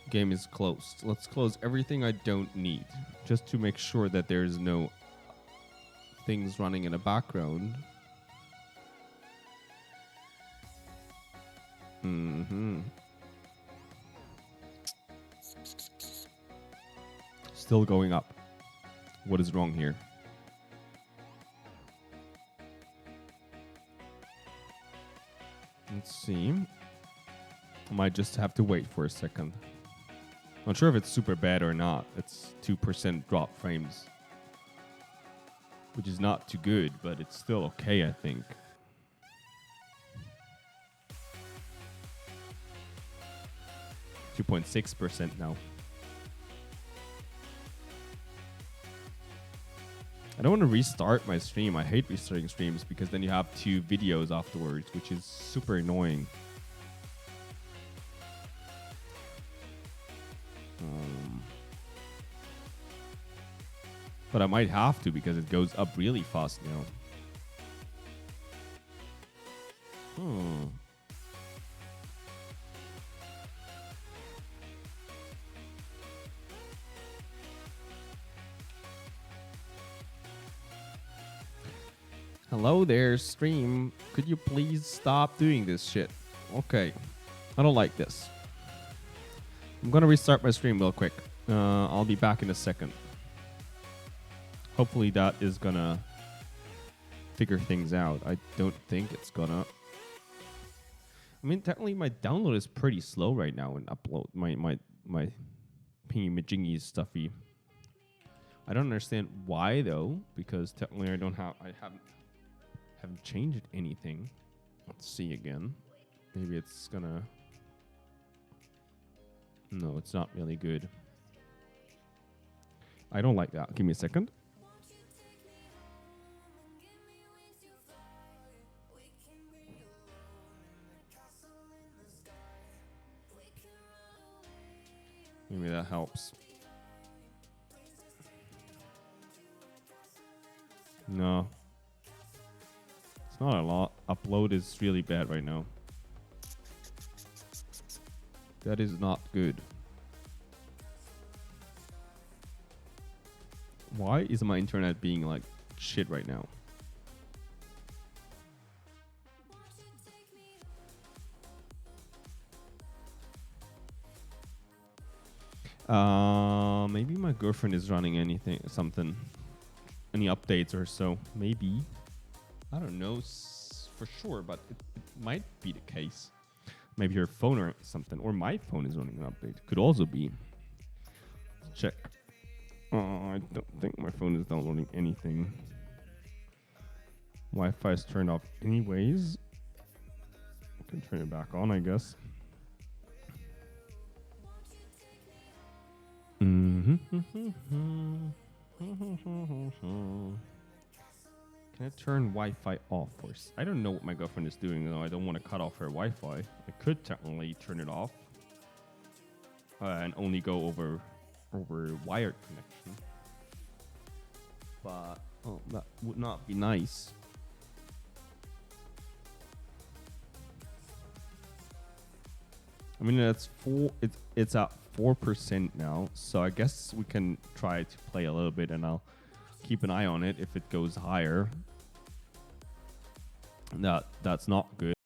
Game is closed. Let's close everything I don't need, just to make sure that there's no things running in the background. Still going up. What is wrong here? Let's see. I might just have to wait for a second. Not sure if it's super bad or not. It's 2% drop frames, which is not too good, but it's still okay, I think. .6% now. I don't want to restart my stream. I hate restarting streams because then you have 2 videos afterwards, which is super annoying. But I might have to because it goes up really fast now. Hello there, stream. Could you please stop doing this shit? Okay. I don't like this. I'm gonna restart my stream real quick. I'll be back in a second. Hopefully that is gonna figure things out. I don't think it's gonna. I mean, technically my download is pretty slow right now and upload. My pingy majingy stuffy. I don't understand why though, because technically I haven't changed anything. Let's see again. Maybe it's gonna. No, it's not really good. I don't like that. Give me a second. Maybe that helps. No. It's not a lot. Upload is really bad right now. That is not good. Why is my internet being like shit right now? Maybe my girlfriend is running any updates or so. Maybe. I don't know for sure, but it might be the case. Maybe her phone or something, or my phone is running an update. Could also be. Let's check. I don't think my phone is downloading anything. Wi-Fi is turned off anyways. I can turn it back on, I guess. Can I turn Wi-Fi off first? I don't know what my girlfriend is doing, though. I don't want to cut off her Wi-Fi. I could technically turn it off and only go over wired connection. But that would not be nice. I mean, it's at 4% now, so I guess we can try to play a little bit, and I'll keep an eye on it if it goes higher. That's not good.